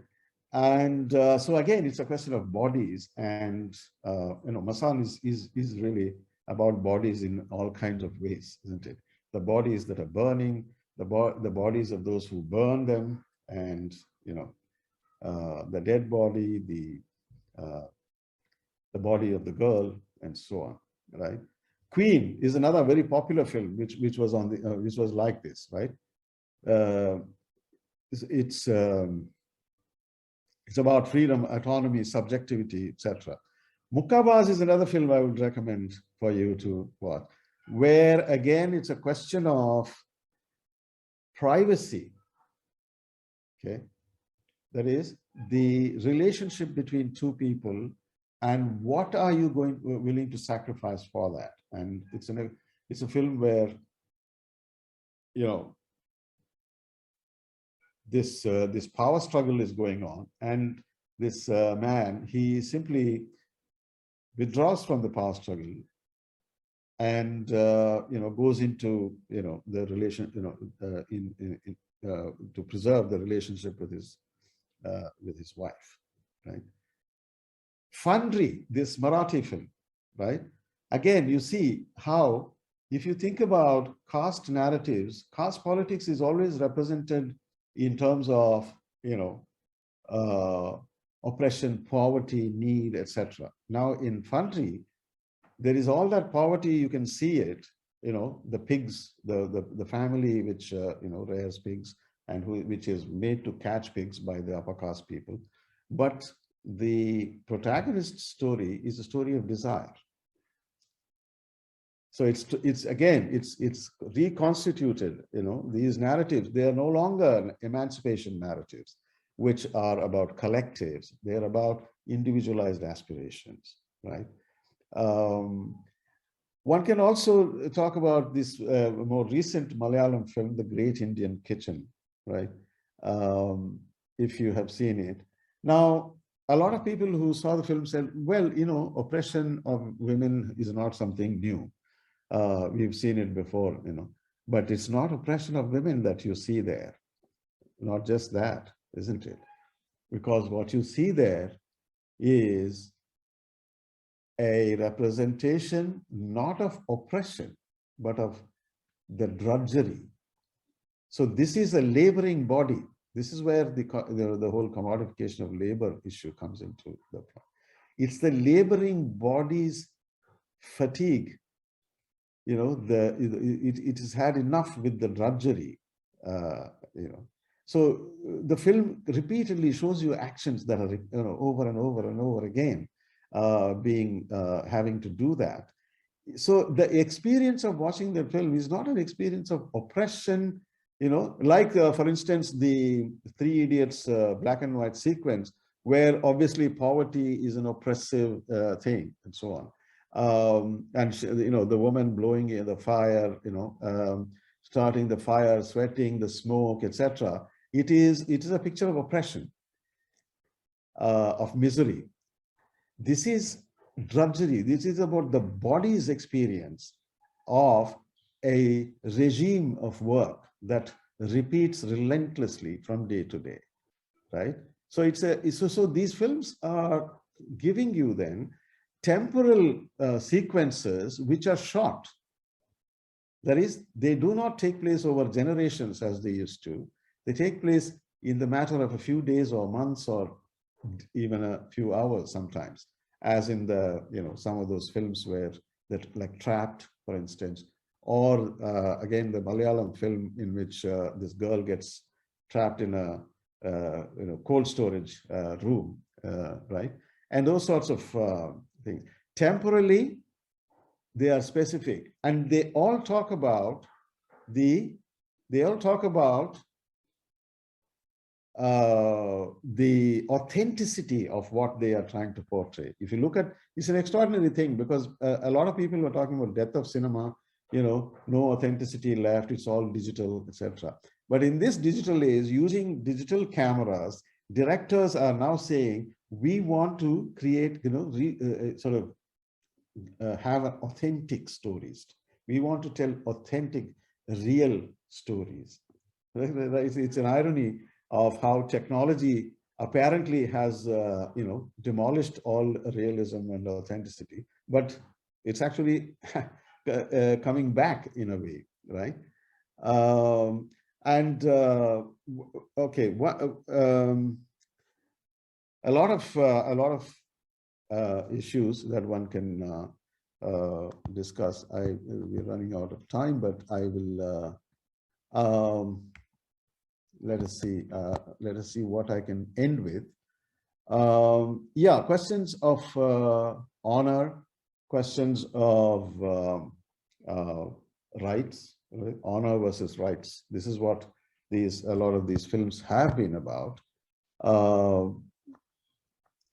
C: And so again, it's a question of bodies, and Masan is really about bodies in all kinds of ways, isn't it? The bodies that are burning, the bodies of those who burn them, and the dead body, the body of the girl, and so on, right? Queen is another very popular film, which was on the which was like this, right? It's about freedom, autonomy, subjectivity, etc. Mukabas is another film I would recommend for you to watch, where again it's a question of privacy. Okay, that is the relationship between two people, and what are you willing to sacrifice for that? And it's a film where this power struggle is going on, and this man, he simply withdraws from the power struggle and goes into the relation, to preserve the relationship with his wife, right? Fundry, this Marathi film, right? Again, you see how, if you think about caste narratives, caste politics is always represented in terms of oppression, poverty, need, etc. Now in Fundry, there is all that poverty, you can see it, the pigs, the family which rears pigs and which is made to catch pigs by the upper caste people. But the protagonist's story is a story of desire. So it's again, it's reconstituted, these narratives, they are no longer emancipation narratives, which are about collectives. They're about individualized aspirations, right? One can also talk about this more recent Malayalam film, The Great Indian Kitchen, right? If you have seen it. Now, a lot of people who saw the film said, well, you know, oppression of women is not something new. We've seen it before, you know, but it's not oppression of women that you see there. Not just that, isn't it? Because what you see there is a representation not of oppression, but of the drudgery. So this is a laboring body. This is where the whole commodification of labor issue comes into the play. It's the laboring body's fatigue. You know, it has had enough with the drudgery, you know. So the film repeatedly shows you actions that are, you know, over and over and over again, having to do that. So the experience of watching the film is not an experience of oppression, you know, like, for instance, the Three Idiots black and white sequence, where obviously poverty is an oppressive thing and so on. And you know, the woman blowing in the fire, you know, starting the fire, sweating the smoke, etc. It is a picture of oppression, of misery. This is drudgery. This is about the body's experience of a regime of work that repeats relentlessly from day to day, right? So so these films are giving you then temporal sequences which are short. That is, they do not take place over generations as they used to. They take place in the matter of a few days or months or even a few hours sometimes, as in the, you know, some of those films where that, like Trapped, for instance, or again the Malayalam film in which this girl gets trapped in a you know, cold storage room, right? And those sorts of things. Temporally, they are specific, and they all talk about the authenticity of what they are trying to portray. If you look at, it's an extraordinary thing, because a lot of people were talking about death of cinema, you know, no authenticity left, it's all digital, etc. But in this digital age, using digital cameras, directors are now saying, we want to create, you know, sort of have authentic stories. We want to tell authentic, real stories. It's an irony of how technology apparently has, you know, demolished all realism and authenticity, but it's actually coming back in a way, right? Okay, a lot of issues that one can discuss. We're running out of time, but I will. Let us see what I can end with. Yeah, questions of honor, questions of rights, right? Honor versus rights. This is what a lot of these films have been about.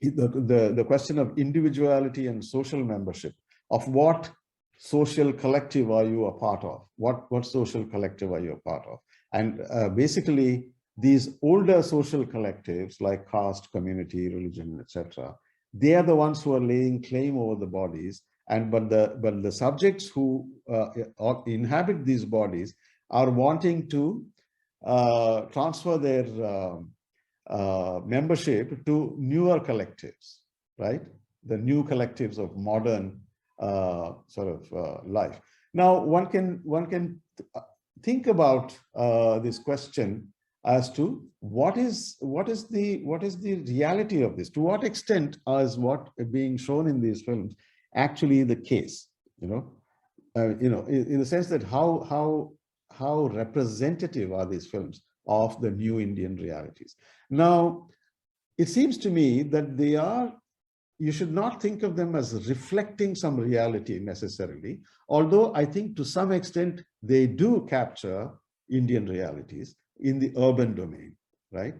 C: The question of individuality and social membership, of what social collective are you a part of? What social collective are you a part of? And basically, these older social collectives like caste, community, religion, etc., they are the ones who are laying claim over the bodies. But the subjects who inhabit these bodies are wanting to transfer their membership to newer collectives, right? The new collectives of modern life. Now, one can think about this question as to what is the reality of this? To what extent is what being shown in these films actually the case? You know, in the sense that how representative are these films of the new Indian realities? Now, it seems to me that they are. You should not think of them as reflecting some reality necessarily, although I think to some extent they do capture Indian realities in the urban domain, right?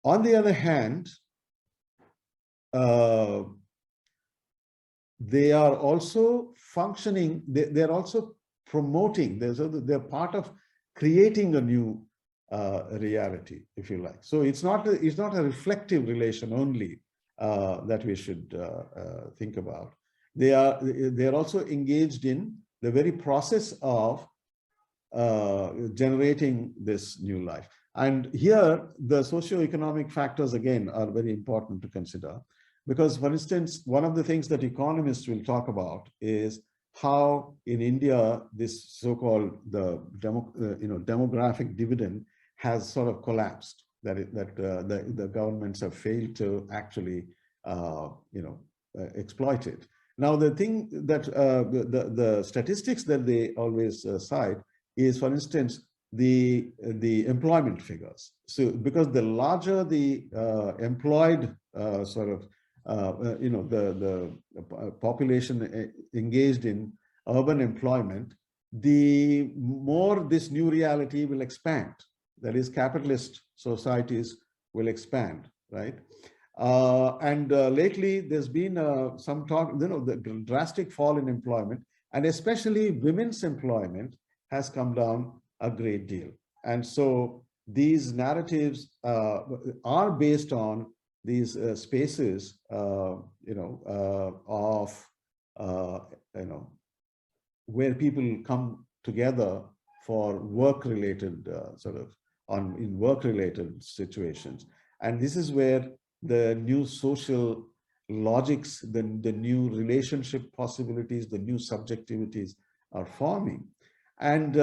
C: On the other hand, they are also functioning, they're also promoting, they're part of creating a new reality, if you like. So it's not a reflective relation only that we should think about. They are also engaged in the very process of generating this new life. And here, the socio-economic factors, again, are very important to consider. Because, for instance, one of the things that economists will talk about is how in India, this so-called demographic dividend has sort of collapsed, the governments have failed to actually exploit it. Now, the thing that the statistics that they always cite is, for instance, the employment figures. So, because the larger the employed the population engaged in urban employment, the more this new reality will expand. That is, capitalist societies will expand, right? Lately, there's been some talk, the drastic fall in employment, and especially women's employment has come down a great deal. And so these narratives are based on these spaces, where people come together for work-related in work-related situations. And this is where the new social logics, the new relationship possibilities, the new subjectivities are forming. And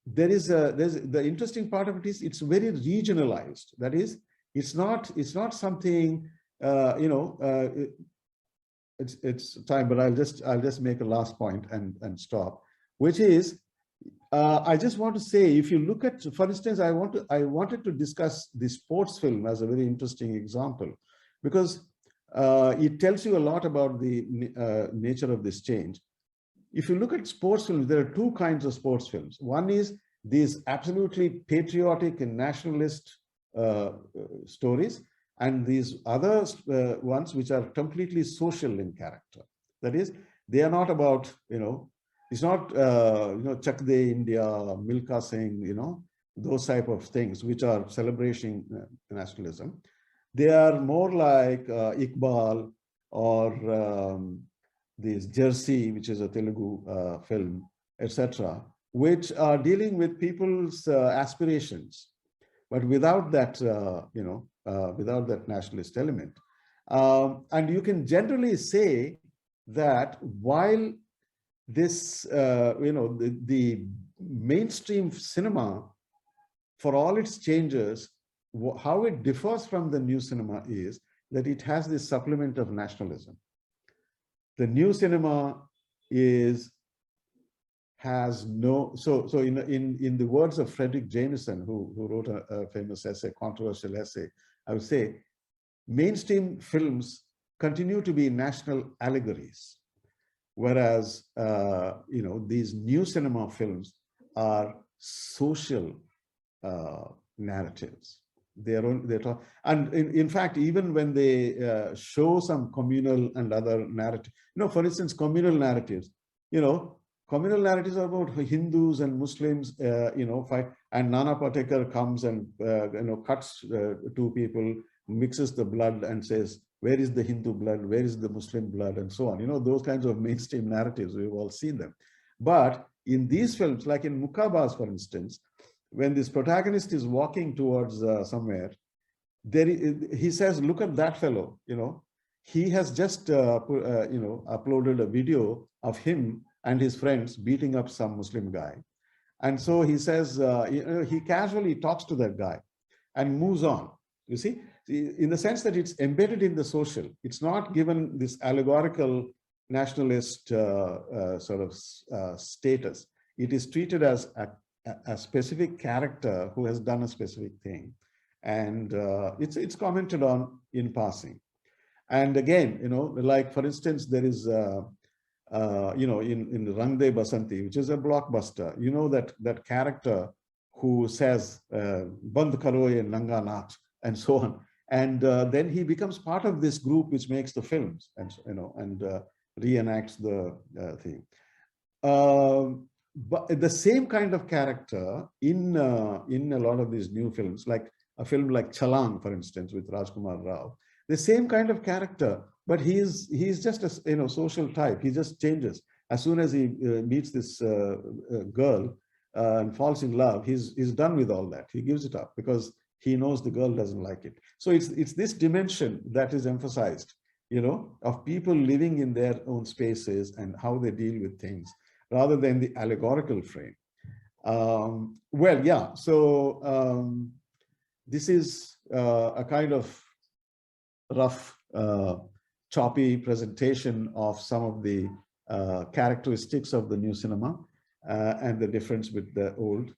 C: there's the interesting part of it is it's very regionalized. That is, it's not something it's time, but I'll just make a last point and stop, which is I just want to say, if you look at, for instance, I wanted to discuss the sports film as a very interesting example, because it tells you a lot about the nature of this change. If you look at sports films, there are two kinds of sports films. One is these absolutely patriotic and nationalist stories, and these other ones which are completely social in character. That is, they are not about, it's not, Chak De India, Milka Singh, those type of things which are celebrating nationalism. They are more like Iqbal or this Jersey, which is a Telugu film, etc., which are dealing with people's aspirations, but without that, without that nationalist element. And you can generally say that while this, the mainstream cinema, for all its changes, how it differs from the new cinema is that it has this supplement of nationalism. The new cinema has no, so in the words of Frederick Jameson, who wrote a famous essay, controversial essay, I would say mainstream films continue to be national allegories, whereas these new cinema films are social narratives. And in fact, even when they show some communal and other narrative, for instance, communal narratives, communal narratives are about Hindus and Muslims, fight, and Nana Patekar comes and cuts two people, mixes the blood and says, where is the Hindu blood, where is the Muslim blood, and so on. Those kinds of mainstream narratives, we've all seen them. But in these films, like in Mukabas, for instance, when this protagonist is walking towards somewhere, he says, look at that fellow, he has just uploaded a video of him and his friends beating up some Muslim guy. And so he says, he casually talks to that guy and moves on, you see, in the sense that it's embedded in the social. It's not given this allegorical nationalist status. It is treated as a specific character who has done a specific thing. And it's commented on in passing. And again, like for instance, there is, in Rang De Basanti, which is a blockbuster, that character who says, Band Karo ye Nanga Naach, and so on. And then he becomes part of this group which makes the films and, and reenacts the thing. but the same kind of character in a lot of these new films, like a film like Chalang, for instance, with Rajkumar Rao, the same kind of character, but he's just a social type. He just changes as soon as he meets this girl and falls in love. He's done with all that. He gives it up because he knows the girl doesn't like it. So it's this dimension that is emphasized, of people living in their own spaces and how they deal with things, rather than the allegorical frame. Well, yeah. So this is a kind of rough, choppy presentation of some of the characteristics of the new cinema and the difference with the old.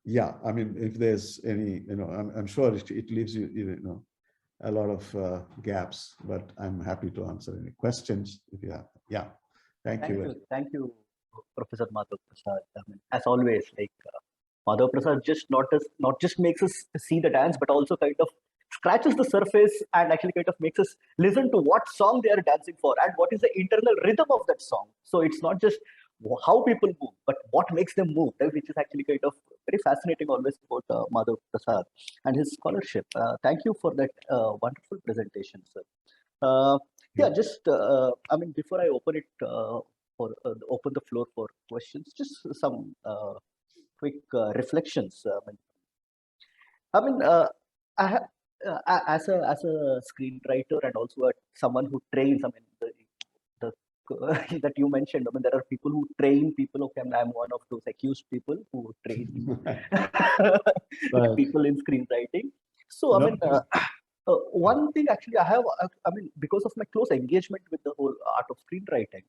C: Yeah, I mean, if there's any, I'm sure it leaves you, a lot of gaps, but I'm happy to answer any questions if you have. Yeah, thank you.
B: Thank you, Professor Madhav Prasad. I mean, as always, Madhav Prasad just not just makes us see the dance, but also kind of scratches the surface and actually kind of makes us listen to what song they are dancing for and what is the internal rhythm of that song. So it's not just how people move, but what makes them move, which is actually kind of very fascinating always about Madhav Prasad and his scholarship. Thank you for that wonderful presentation, sir. Yeah, just I mean, before I open it open the floor for questions, just some quick reflections. I mean, I have, as a screenwriter and also someone who trains. I mean, the that you mentioned. I mean, there are people who train people. Okay, I'm one of those accused people who train people in screenwriting. So, I mean. One thing actually I have, I mean, because of my close engagement with the whole art of screenwriting,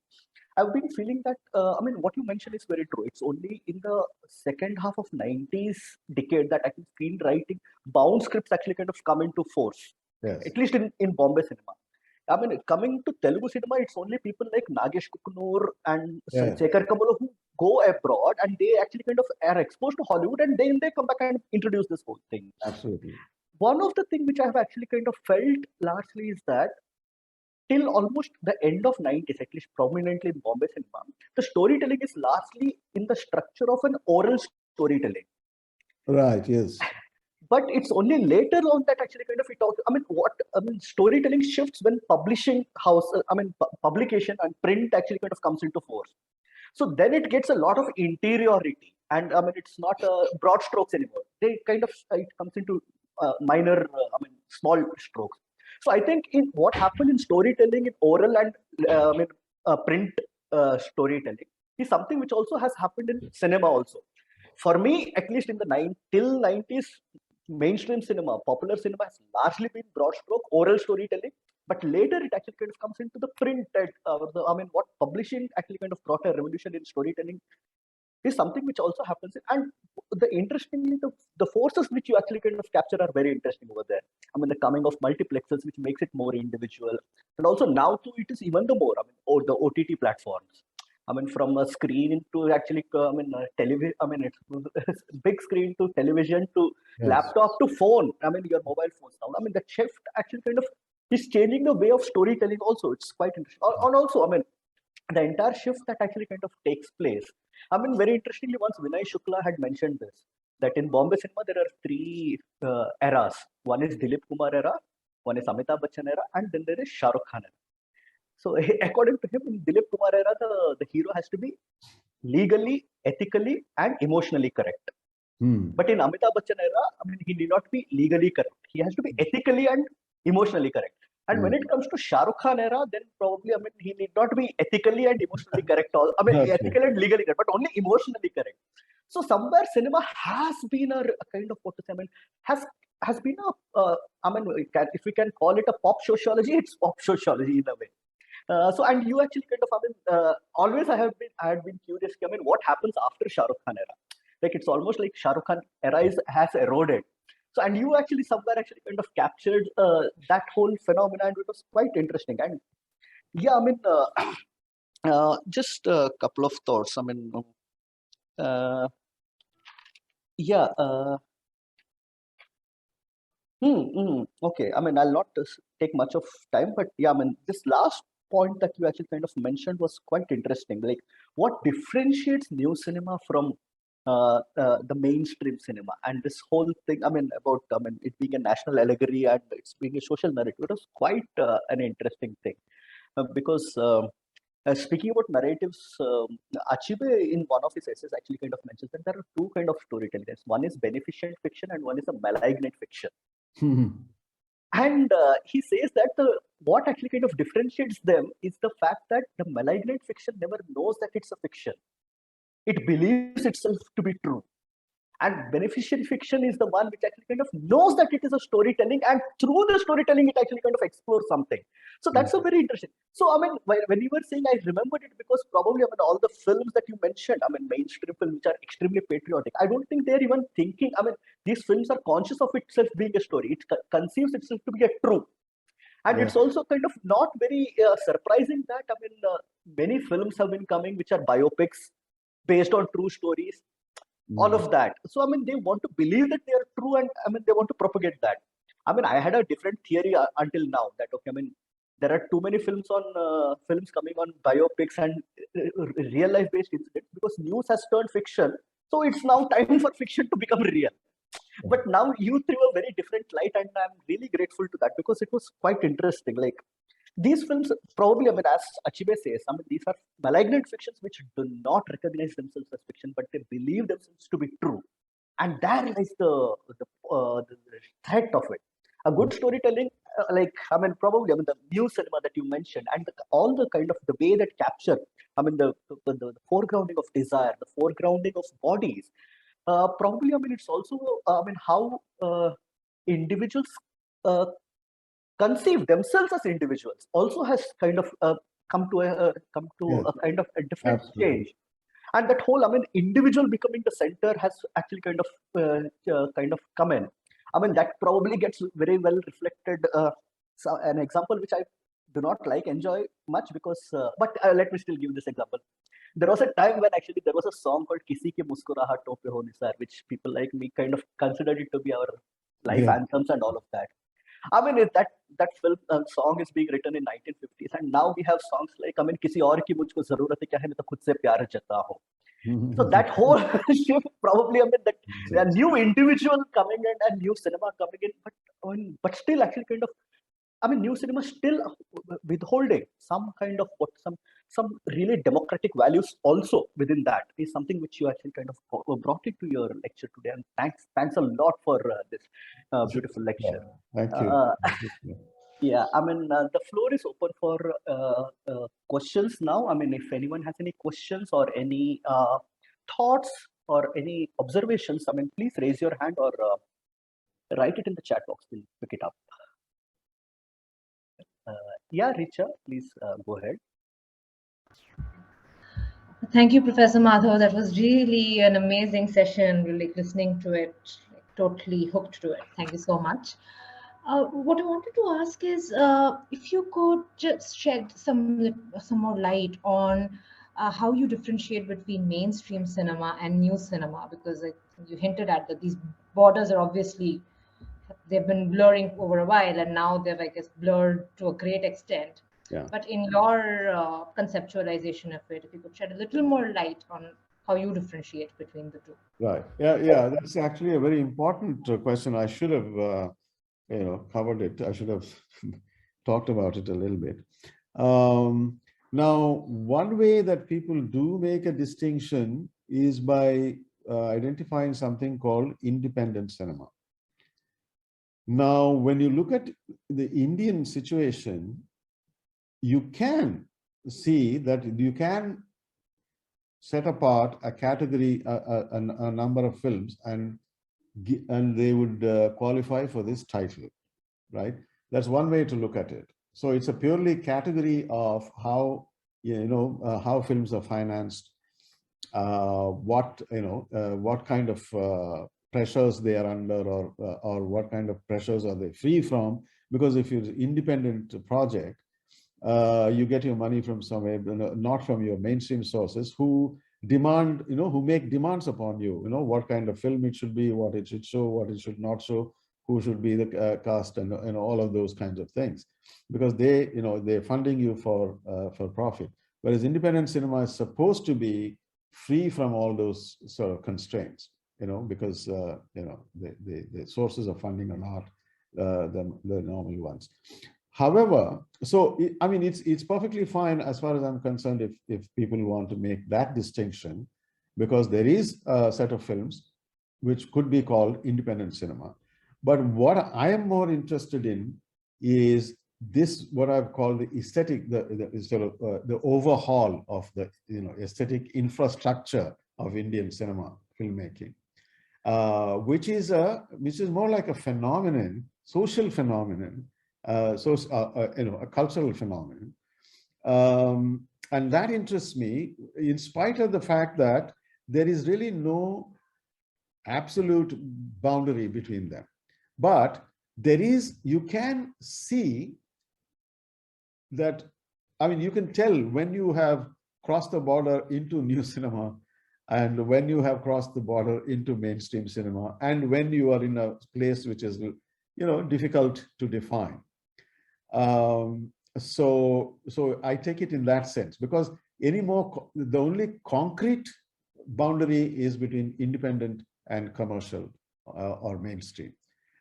B: I've been feeling that, I mean, what you mentioned is very true. It's only in the second half of 90s decade that I think screenwriting, bound scripts actually kind of come into force,
C: yes.
B: At least in Bombay cinema. I mean, coming to Telugu cinema, it's only people like Nagesh Kukunur and Shekhar Kamala who go abroad and they actually kind of are exposed to Hollywood and then they come back and introduce this whole thing.
C: Absolutely.
B: One of the things which I have actually kind of felt largely is that till almost the end of 90s, at least prominently in Bombay cinema, the storytelling is largely in the structure of an oral storytelling.
C: Right, yes.
B: But it's only later on that actually kind of it also, storytelling shifts when publishing house, publication and print actually kind of comes into force. So then it gets a lot of interiority and I mean, it's not broad strokes anymore. They kind of, it comes into minor, small strokes. So I think in what happened in storytelling in oral and print storytelling is something which also has happened in cinema also. For me, at least in the till 90s, mainstream cinema, popular cinema has largely been broad stroke oral storytelling, but later it actually kind of comes into the printed. What publishing actually kind of brought a revolution in storytelling is something which also happens. And interestingly, the forces which you actually kind of capture are very interesting over there. I mean, the coming of multiplexes, which makes it more individual, and also now too it is even the more. I mean, or the OTT platforms. I mean, from a screen to actually, television. I mean, it's big screen to television to laptop to phone. I mean, your mobile phones now. I mean, that shift actually kind of is changing the way of storytelling. Also, it's quite interesting. And also, I mean, the entire shift that actually kind of takes place. I mean, very interestingly, once Vinay Shukla had mentioned this, that in Bombay cinema there are three eras. One is Dilip Kumar era, one is Amitabh Bachchan era, and then there is Shah Rukh Khan era. So according to him, in Dilip Kumar era, the hero has to be legally, ethically, and emotionally correct. But in Amitabh Bachchan era, I mean, he need not be legally correct. He has to be ethically and emotionally correct. And when it comes to Shah Rukh Khan era, then probably, I mean, he need not be ethically and emotionally correct. I mean, ethically and legally correct, but only emotionally correct. So somewhere cinema has been a kind of, what to say, I mean, has been a, if we can call it a pop sociology, it's pop sociology in a way. And you actually kind of, I mean, always I had been curious, I mean, what happens after Shah Rukh Khan era? Like, it's almost like Shah Rukh Khan era has eroded. So, and you actually somewhere actually kind of captured that whole phenomenon, and it was quite interesting. And yeah, I mean, just a couple of thoughts. I mean, okay. I mean, I'll not take much of time, but yeah, I mean, this last point that you actually kind of mentioned was quite interesting. Like, what differentiates new cinema from the mainstream cinema? And this whole thing, about it being a national allegory and it's being a social narrative, it was quite an interesting thing. Because speaking about narratives, Achibe in one of his essays actually kind of mentions that there are two kind of storytelling. One is beneficent fiction and one is a malignant fiction. And he says that what actually kind of differentiates them is the fact that the malignant fiction never knows that it's a fiction. It believes itself to be true. And beneficent fiction is the one which actually kind of knows that it is a storytelling, and through the storytelling, it actually kind of explores something. So that's a very interesting. So when you were saying, I remembered it because probably all the films that you mentioned, mainstream films which are extremely patriotic. I don't think they're even thinking. These films are conscious of itself being a story. It conceives itself to be a truth. And it's also kind of not very surprising that many films have been coming which are biopics based on true stories. All of that. So they want to believe that they are true, and they want to propagate that. I had a different theory until now that there are too many films coming on biopics and real life based incidents because news has turned fiction. So it's now time for fiction to become real. But now you threw a very different light, and I'm really grateful to that because it was quite interesting. Like, these films probably, as Achibe says, these are malignant fictions which do not recognize themselves as fiction, but they believe themselves to be true. And there lies the threat of it. A good storytelling, probably, the new cinema that you mentioned, and all the kind of the way that capture, the foregrounding of desire, the foregrounding of bodies. Probably, it's also, how individuals conceive themselves as individuals also has kind of come to a kind of a different stage. And that whole individual becoming the center has actually kind of come in. That probably gets very well reflected. So an example which I do not enjoy much because but let me still give this example. There was a time when actually there was a song called Kisi Ki Muskurahaton Pe Ho Nisar, which people like me kind of considered it to be our life anthems and all of that. That film song is being written in 1950s, and now we have songs like किसी और की मुझको जरूरत है क्या है मैं तो खुद से प्यार जता हूँ. So that whole shift probably that a new individual coming in and new cinema coming in, but still actually kind of new cinema still withholding some kind of some really democratic values also within that is something which you actually kind of brought into your lecture today, and thanks a lot for this beautiful lecture.
C: Thank you.
B: Yeah, the floor is open for questions now. If anyone has any questions or any thoughts or any observations, please raise your hand or write it in the chat box. We'll pick it up. Yeah, Richa, please go ahead.
D: Thank you, Professor Madhav. That was really an amazing session. Really listening to it, totally hooked to it. Thank you so much. What I wanted to ask is if you could just shed some more light on how you differentiate between mainstream cinema and new cinema, because you hinted at that these borders are obviously, they've been blurring over a while, and now they've, I guess, blurred to a great extent.
C: Yeah.
D: But in your conceptualization of it, if you could shed a little more light on how you differentiate between the two.
C: Right. Yeah. That's actually a very important question. I should have, covered it. I should have talked about it a little bit. Now, one way that people do make a distinction is by identifying something called independent cinema. Now, when you look at the Indian situation, you can see that you can set apart a category, a number of films, and they would qualify for this title, right? That's one way to look at it. So it's a purely category of how, how films are financed, what kind of pressures they are under, or what kind of pressures are they free from. Because if it's an independent project, you get your money from somewhere, not from your mainstream sources who demand, who make demands upon you, what kind of film it should be, what it should show, what it should not show, who should be the cast, and all of those kinds of things, because they, they're funding you for profit. Whereas independent cinema is supposed to be free from all those sort of constraints, because the sources of funding are not the normal ones. However, so I mean, it's perfectly fine as far as I'm concerned if people want to make that distinction, because there is a set of films which could be called independent cinema. But what I am more interested in is this, what I've called the aesthetic, the overhaul of the aesthetic infrastructure of Indian cinema filmmaking, which is more like a phenomenon, social phenomenon, a cultural phenomenon, and that interests me, in spite of the fact that there is really no absolute boundary between them. But there is, you can see that, I mean, you can tell when you have crossed the border into new cinema, and when you have crossed the border into mainstream cinema, and when you are in a place which is, difficult to define. So I take it in that sense, because the only concrete boundary is between independent and commercial or mainstream.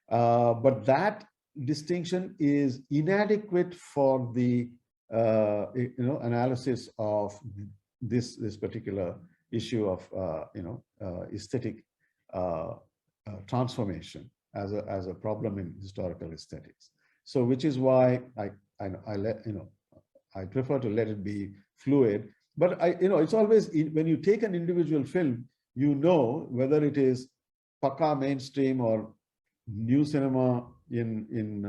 C: But that distinction is inadequate for the analysis of this particular issue of aesthetic transformation as a problem in historical aesthetics. So which is why I prefer to let it be fluid. But it's always, when you take an individual film, whether it is Pakka mainstream or new cinema in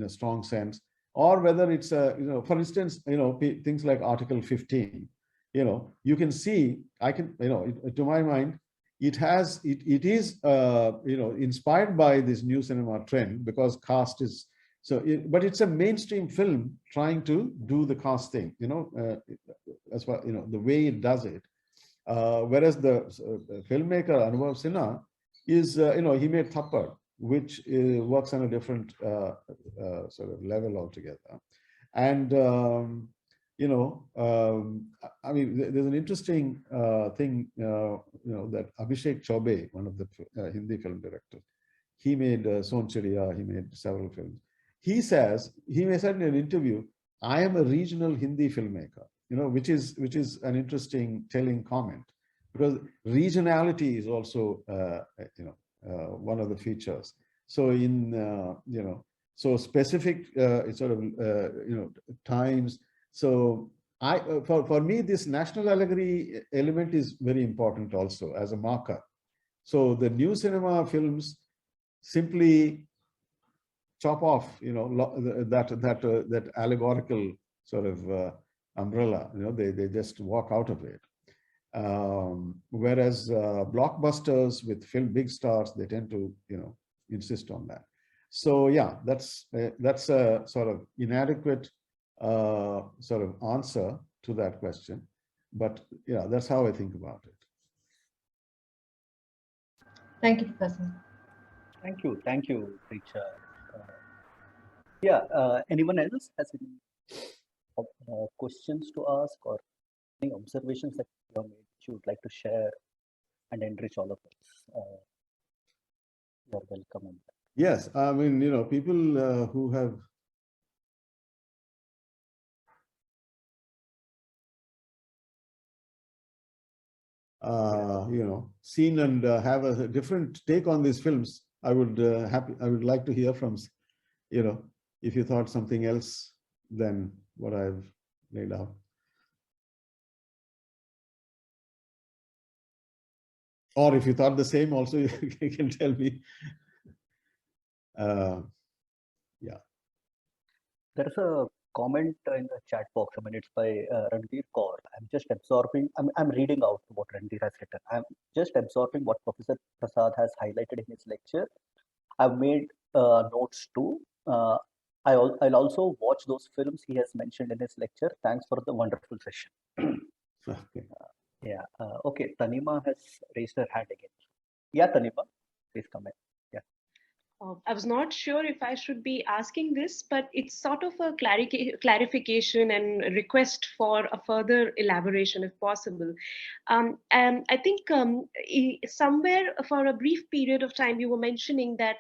C: a strong sense, or whether it's for instance, things like Article 15. You can see, to my mind, it is inspired by this new cinema trend, because caste is but it's a mainstream film trying to do the caste thing, as far the way it does it. Whereas the filmmaker Anubhav Sinha is, he made Thupper, which works on a different sort of level altogether. And I mean, there's an interesting thing, that Abhishek Chaubey, one of the Hindi film directors, he made Sonchiriya, he made several films. He says, he may said in an interview, I am a regional Hindi filmmaker, which is an interesting telling comment, because regionality is also, one of the features. So so specific sort of, times. So for me, this national allegory element is very important also as a marker. So the new cinema films simply chop off, that allegorical sort of umbrella. They just walk out of it. Whereas blockbusters with big stars, they tend to, insist on that. So yeah, that's a sort of inadequate sort of answer to that question, but yeah, that's how I think about it.
D: Thank you, Professor.
B: Thank you, Richa. Anyone else has any questions to ask, or any observations that you have made that you would like to share and enrich all of us? You're welcome on that.
C: Yes, I mean, people who have seen and have a different take on these films, I would like to hear from, if you thought something else than what I've laid out. Or if you thought the same also, you can tell me. Yeah.
B: There's a comment in the chat box. I mean, it's by Ranveer Kaur. I'm just absorbing. I'm reading out what Ranveer has written. I'm just absorbing what Professor Prasad has highlighted in his lecture. I've made notes too. I'll also watch those films he has mentioned in his lecture. Thanks for the wonderful session.
C: Okay.
B: Yeah. Okay. Tanima has raised her hand again. Yeah, Tanima, please come in. Yeah.
A: I was not sure if I should be asking this, but it's sort of a clarification and request for a further elaboration if possible. And I think somewhere for a brief period of time, you were mentioning that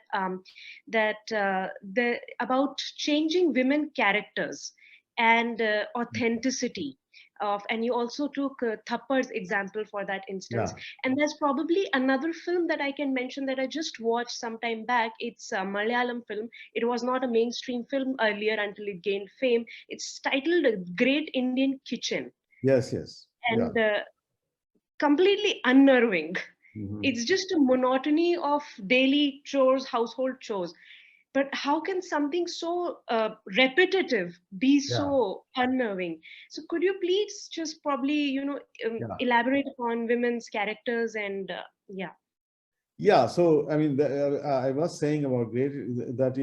A: about changing women characters and authenticity of, and you also took Thupper's example for that instance.
C: Yeah.
A: And there's probably another film that I can mention that I just watched some time back. It's a Malayalam film. It was not a mainstream film earlier until it gained fame. It's titled Great Indian Kitchen,
C: Yes, yes. Yeah.
A: and completely unnerving.
C: Mhm.
A: It's just a monotony of daily chores, household chores. But how can something so repetitive be
C: Yeah.
A: so unnerving? So could you please just probably,
C: Yeah.
A: elaborate upon women's characters and yeah.
C: Yeah, so I mean, I was saying about great that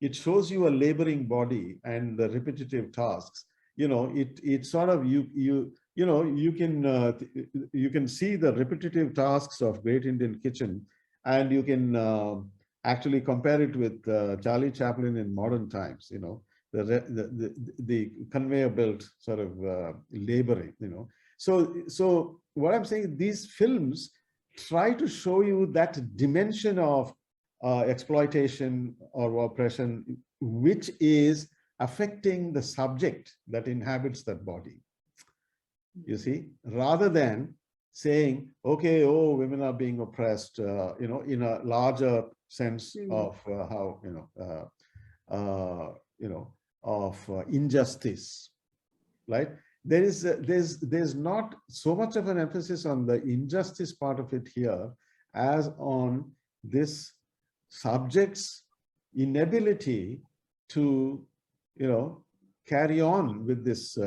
C: it shows you a laboring body and the repetitive tasks. It sort of you can see the repetitive tasks of Great Indian Kitchen, and you can actually compare it with Charlie Chaplin in modern times. The conveyor belt sort of laboring. So what I'm saying, these films try to show you that dimension of exploitation or oppression, which is affecting the subject that inhabits that body. You see, rather than saying, okay, oh, women are being oppressed, in a larger sense of how, of injustice, right? There's not so much of an emphasis on the injustice part of it here as on this subject's inability to carry on with this,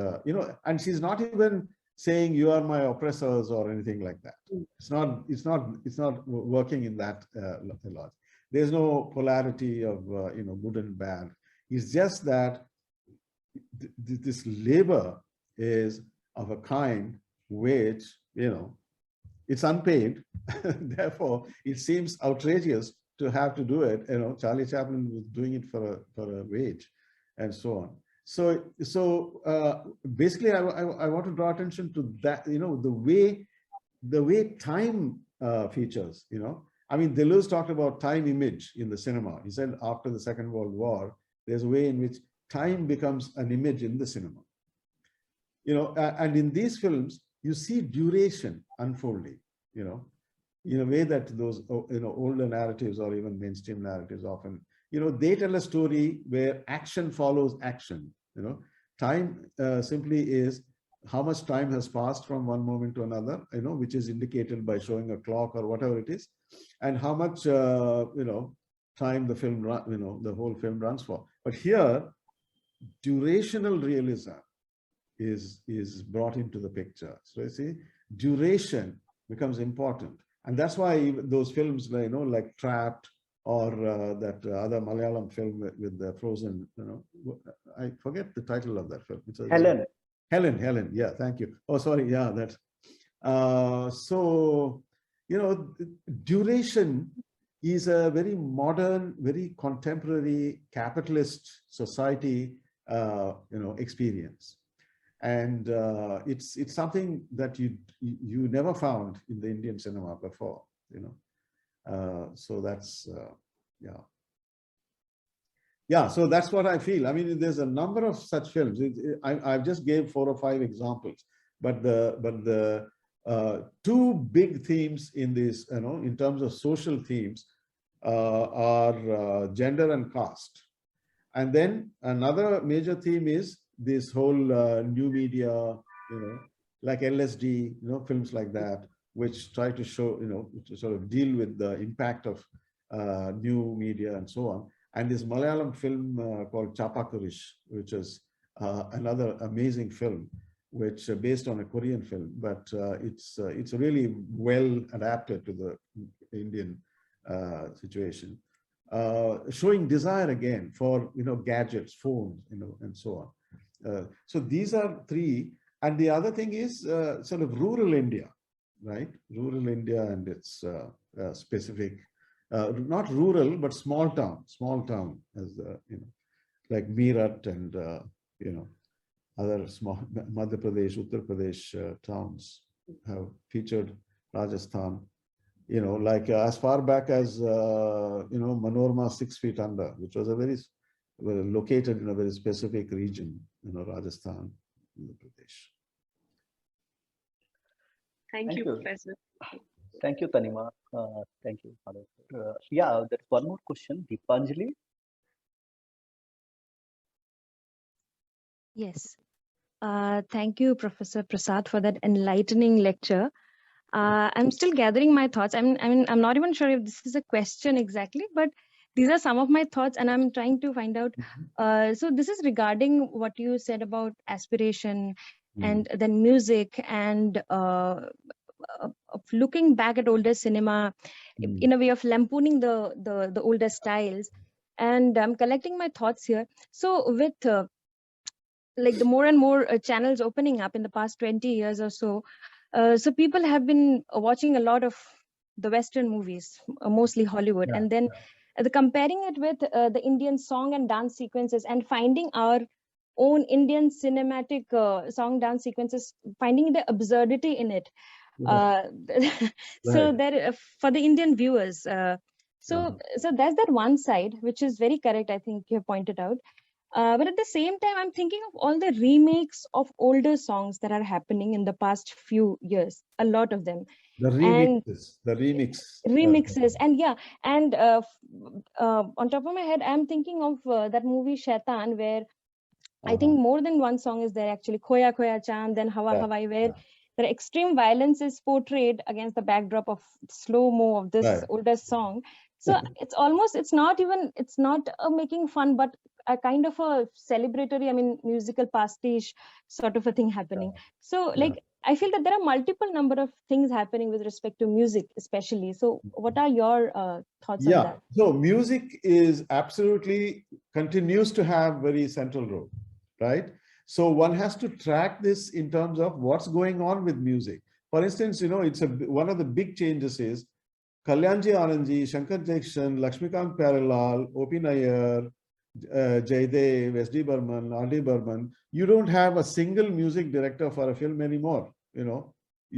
C: and she's not even saying you are my oppressors or anything like that. It's not working in that logic. There's no polarity of good and bad. It's just that this labor is of a kind which, it's unpaid. Therefore, it seems outrageous to have to do it. Charlie Chaplin was doing it for a wage, and so on. So basically, I want to draw attention to that. The way time features. I mean, Deleuze talked about time image in the cinema. He said after the Second World War, there's a way in which time becomes an image in the cinema. And in these films, you see duration unfolding, in a way that those, older narratives or even mainstream narratives often, they tell a story where action follows action. Time simply is how much time has passed from one moment to another, which is indicated by showing a clock or whatever it is, and how much, time the film, the whole film runs for. But here, durational realism is brought into the picture. So you see, duration becomes important, and that's why those films, like Trapped or that other Malayalam film with the Frozen, I forget the title of that film. Helen. Yeah, thank you. Oh, sorry. Yeah, that. So duration is a very modern, very contemporary capitalist society, experience. And it's something that you never found in the Indian cinema before, so that's so that's what I feel. I mean, there's a number of such films. I've just gave 4 or 5 examples, but the two big themes in this, in terms of social themes, are gender and caste, and then another major theme is this whole new media, like LSD, films like that, which try to show, to sort of deal with the impact of new media and so on. And this Malayalam film called Chapakurish, which is another amazing film, which based on a Korean film, but it's really well adapted to the Indian situation. Showing desire again for gadgets, phones, and so on. So these are 3, and the other thing is sort of rural India, right? Rural India and its specific not rural, but small town, as like Meerut and other small Madhya Pradesh, Uttar Pradesh towns have featured Rajasthan. Like as far back as Manorama 6 Feet Under, which was a very located in a very specific region, Rajasthan, Uttar Pradesh.
A: Thank you, Professor.
B: Thank you, Tanima. Thank you, Madhav. Yeah, there's one more question, Deepanjali.
E: Yes. Thank you, Professor Prasad, for that enlightening lecture. I'm still gathering my thoughts. I'm not even sure if this is a question exactly, but these are some of my thoughts, and I'm trying to find out. So this is regarding what you said about aspiration and then music and of looking back at older cinema in a way of lampooning the older styles. And I'm collecting my thoughts here. So with like the more and more channels opening up in the past 20 years or so, so people have been watching a lot of the Western movies, mostly Hollywood, and then comparing it with the Indian song and dance sequences and finding our own Indian cinematic song dance sequences, finding the absurdity in it. So there for the Indian viewers. So that's that one side, which is very correct. I think you have pointed out. But at the same time, I'm thinking of all the remakes of older songs that are happening in the past few years, a lot of them.
C: The
E: remixes. And yeah, and on top of my head, I'm thinking of that movie Shaitan, where I think more than one song is there actually, Khoya Khoya Chand, then Hawa Hawai, where the extreme violence is portrayed against the backdrop of slow-mo of this older song. So it's not making fun, but a kind of a celebratory, musical pastiche sort of a thing happening. So like, I feel that there are multiple number of things happening with respect to music, especially. So what are your thoughts on that?
C: So music is absolutely continues to have very central role, right? So one has to track this in terms of what's going on with music. For instance, it's one of the big changes is Kalyanji Anandji, Shankar Jackson, Lakshmikant Pyarelal, O.P. Nair, Jaydev, S.D. Burman, R.D. Burman. You don't have a single music director for a film anymore. You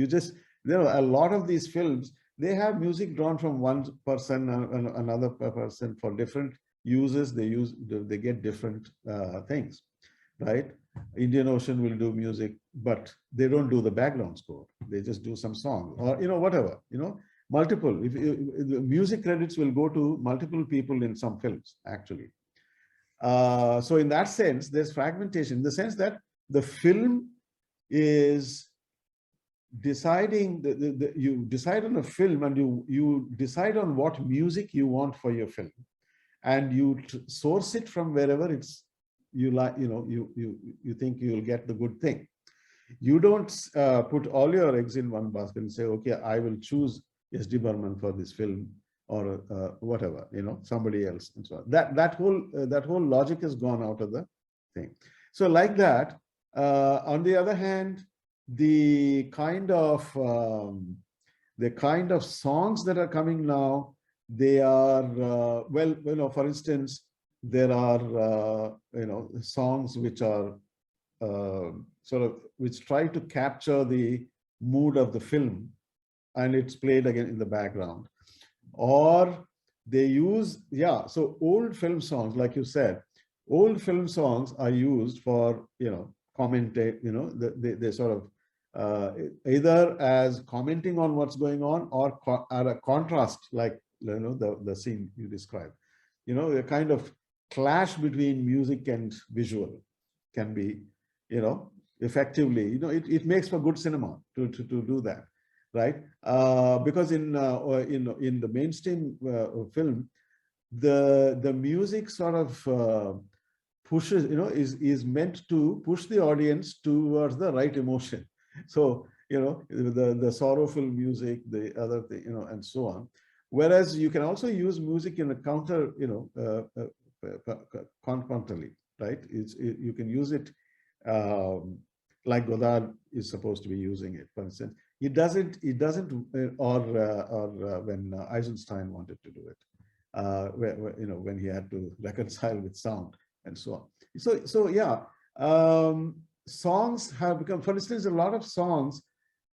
C: just, a lot of these films, they have music drawn from one person and another person for different uses. They get different things, right? Indian Ocean will do music, but they don't do the background score. They just do some song or, whatever, multiple. The music credits will go to multiple people in some films, actually. So in that sense, there's fragmentation in the sense that the film is deciding, you decide on a film and you decide on what music you want for your film, and you source it from wherever you like, you think you'll get the good thing. You don't put all your eggs in one basket and say, okay, I will choose S.D. Burman for this film, or whatever, somebody else, and so on. That whole logic has gone out of the thing. So like that. On the other hand, the kind of songs that are coming now, they are for instance, there are songs which are which try to capture the mood of the film, and it's played again in the background, or they use so old film songs, like you said, old film songs are used for commentate, they sort of either as commenting on what's going on, or at a contrast, like the scene you described. A kind of clash between music and visual can be, effectively, it makes for good cinema to do that, right? Because in the mainstream film, the music sort of pushes, is meant to push the audience towards the right emotion. So, the sorrowful music, the other thing, and so on. Whereas you can also use music in a counter, contrarily, right? You can use it like Godard is supposed to be using it, for instance. It doesn't, or when Eisenstein wanted to do it, when he had to reconcile with sound and so on. So yeah, songs have become, for instance, a lot of songs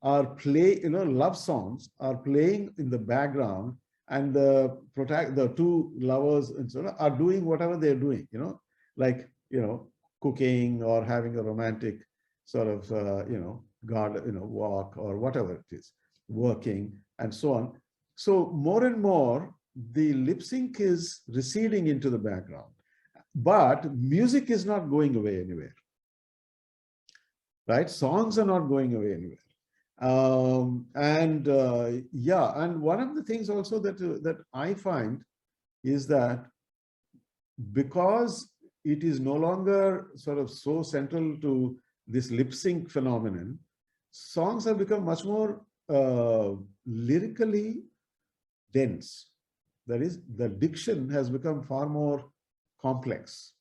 C: are love songs are playing in the background, and the two lovers and so on are doing whatever they're doing, like, cooking or having a romantic sort of, walk or whatever it is, working and so on. So more and more, the lip sync is receding into the background, but music is not going away anywhere, right? Songs are not going away anywhere. And one of the things also that I find is that because it is no longer sort of so central to this lip sync phenomenon, songs have become much more lyrically dense. That is, the diction has become far more complex.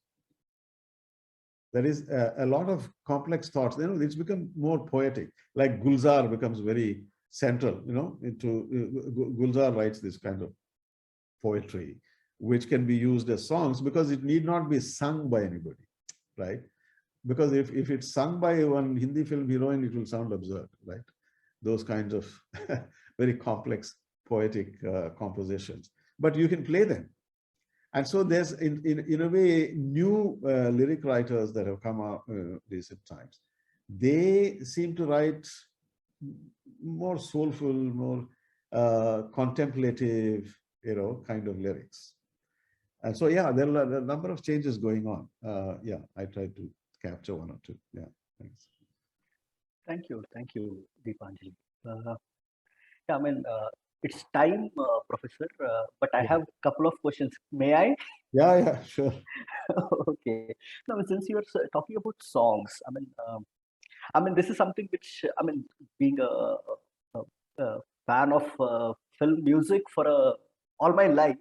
C: There is a lot of complex thoughts. It's become more poetic. Like Gulzar becomes very central. Gulzar writes this kind of poetry, which can be used as songs because it need not be sung by anybody, right? Because if it's sung by one Hindi film heroine, it will sound absurd, right? Those kinds of very complex poetic compositions. But you can play them. And so there's, in a way, new lyric writers that have come out recent times. They seem to write more soulful, more contemplative, kind of lyrics. And so, yeah, there are a number of changes going on. I tried to capture one or two. Yeah, thanks.
B: Thank you, Deepanjali. It's time, Professor, but I have a couple of questions. May I?
C: Yeah, sure.
B: Okay. Now, since you are talking about songs, this is something which, being a fan of film music for all my life,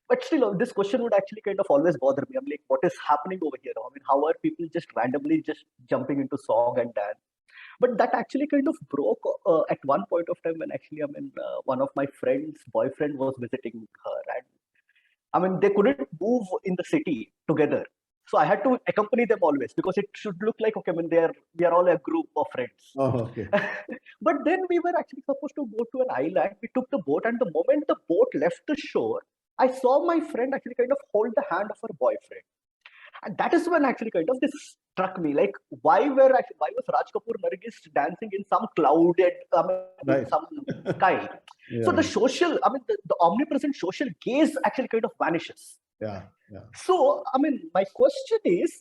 B: but still, this question would actually kind of always bother me. I'm like, what is happening over here? How are people just randomly just jumping into song and dance? But that actually kind of broke at one point of time when actually, one of my friend's boyfriend was visiting her, and they couldn't move in the city together. So I had to accompany them always because it should look like, okay, we are all a group of friends.
C: Oh, okay.
B: But then we were actually supposed to go to an island. We took the boat, and the moment the boat left the shore, I saw my friend actually kind of hold the hand of her boyfriend. And that is when actually kind of this struck me, like why was Raj Kapoor Nargis dancing in some clouded,
C: right.
B: some sky? Yeah. So the social, the omnipresent social gaze actually kind of vanishes.
C: Yeah.
B: So, my question is,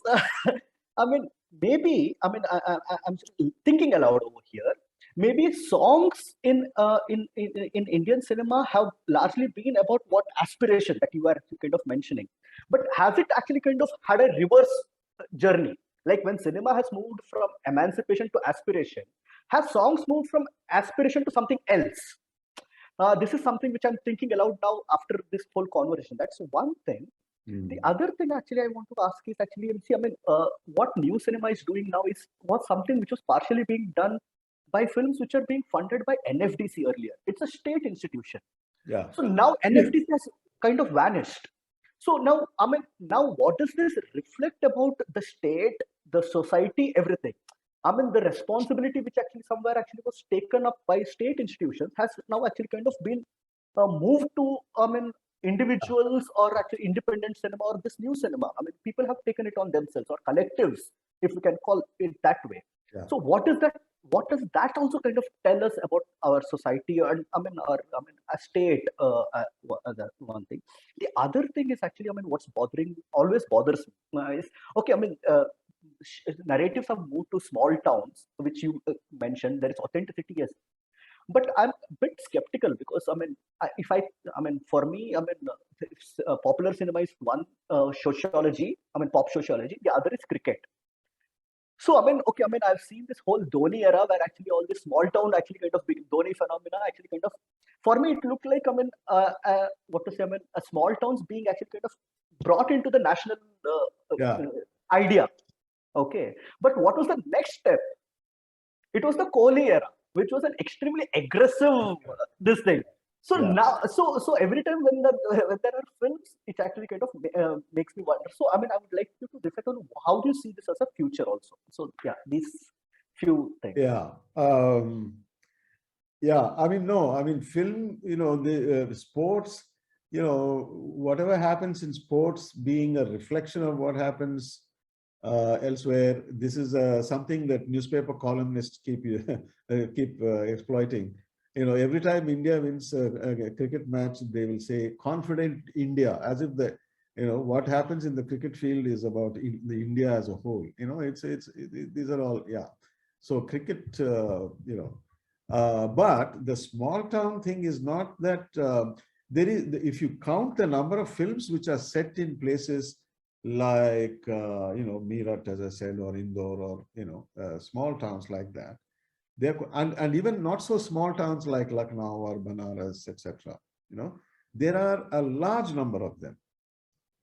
B: maybe, I'm just thinking aloud over here. Maybe songs in Indian cinema have largely been about what aspiration that you are kind of mentioning. But has it actually kind of had a reverse journey? Like when cinema has moved from emancipation to aspiration, have songs moved from aspiration to something else? This is something which I'm thinking aloud now after this whole conversation. That's one thing. The other thing actually I want to ask is actually, what new cinema is doing now was something which was partially being done by films which are being funded by NFDC earlier. It's a state institution.
C: Yeah.
B: So now NFDC has kind of vanished. So now, now what does this reflect about the state, the society, everything? The responsibility which actually somewhere actually was taken up by state institutions has now actually kind of been moved to, individuals or actually independent cinema or this new cinema. People have taken it on themselves, or collectives, if we can call it that way. Yeah. So what does that also kind of tell us about our society and a state? The one thing. The other thing is actually, what's always bothers me is, okay, narratives have moved to small towns, which you mentioned. There is authenticity, yes. But I'm a bit skeptical because for me, popular cinema is one sociology, pop sociology. The other is cricket. So I've seen this whole Dhoni era where actually all this small town actually kind of Dhoni phenomena actually kind of, for me it looked like a small towns being actually kind of brought into the national idea. Okay, but what was the next step? It was the Kohli era, which was an extremely aggressive this thing. So
C: Yeah.
B: now, so every time when there are films, it actually kind of makes me wonder. So I mean, I would like you to reflect on how do you see this as a future also. So yeah, these few things.
C: Yeah. Yeah. I mean, no. I mean, film. The sports. Whatever happens in sports, being a reflection of what happens elsewhere. This is something that newspaper columnists keep exploiting. Every time India wins a cricket match, they will say confident India, as if what happens in the cricket field is about the India as a whole. These are all, yeah. So cricket, but the small town thing is not that there is. If you count the number of films which are set in places like Meerut, as I said, or Indore, or small towns like that, and even not so small towns like Lucknow or Banaras, etc. There are a large number of them.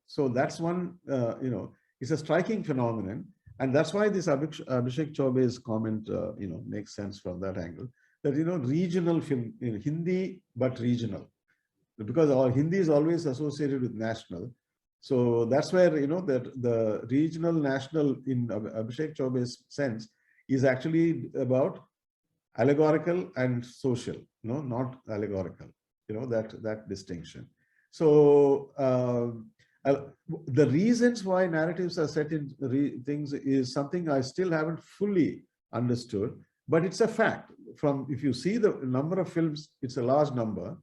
C: So that's one, it's a striking phenomenon, and that's why this Abhishek Chaube's comment, makes sense from that angle. That regional film, Hindi but regional, because our Hindi is always associated with national. So that's where that the regional national in Abhishek Chaube's sense is actually about allegorical and social, not allegorical, that distinction. So the reasons why narratives are set in things is something I still haven't fully understood, but it's a fact. If you see the number of films, it's a large number.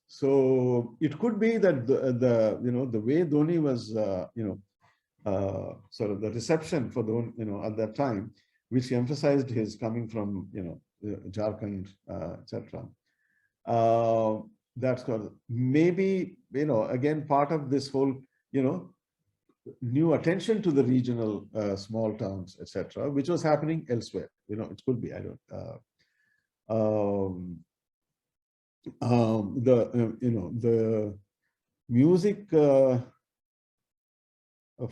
C: So it could be that the way Dhoni was, sort of the reception for Dhoni, at that time, which emphasized his coming from, Jharkhand, etc. That's maybe, again, part of this whole, new attention to the regional small towns, etc., which was happening elsewhere. It could be, I don't. The music, of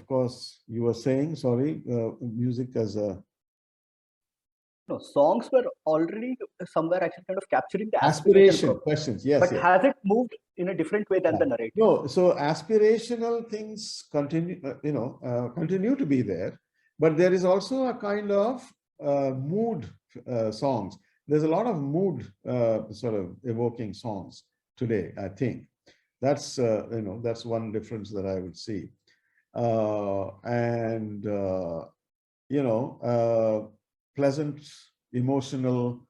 C: course, you were saying, sorry, music as a...
B: No, songs were already somewhere actually kind of capturing the
C: aspiration questions, yes.
B: But
C: yes.
B: has it moved in a different way than the narrative?
C: No, so aspirational things continue, continue to be there, but there is also a kind of mood songs. There's a lot of mood sort of evoking songs today, I think. That's, that's one difference that I would see. Pleasant, emotional,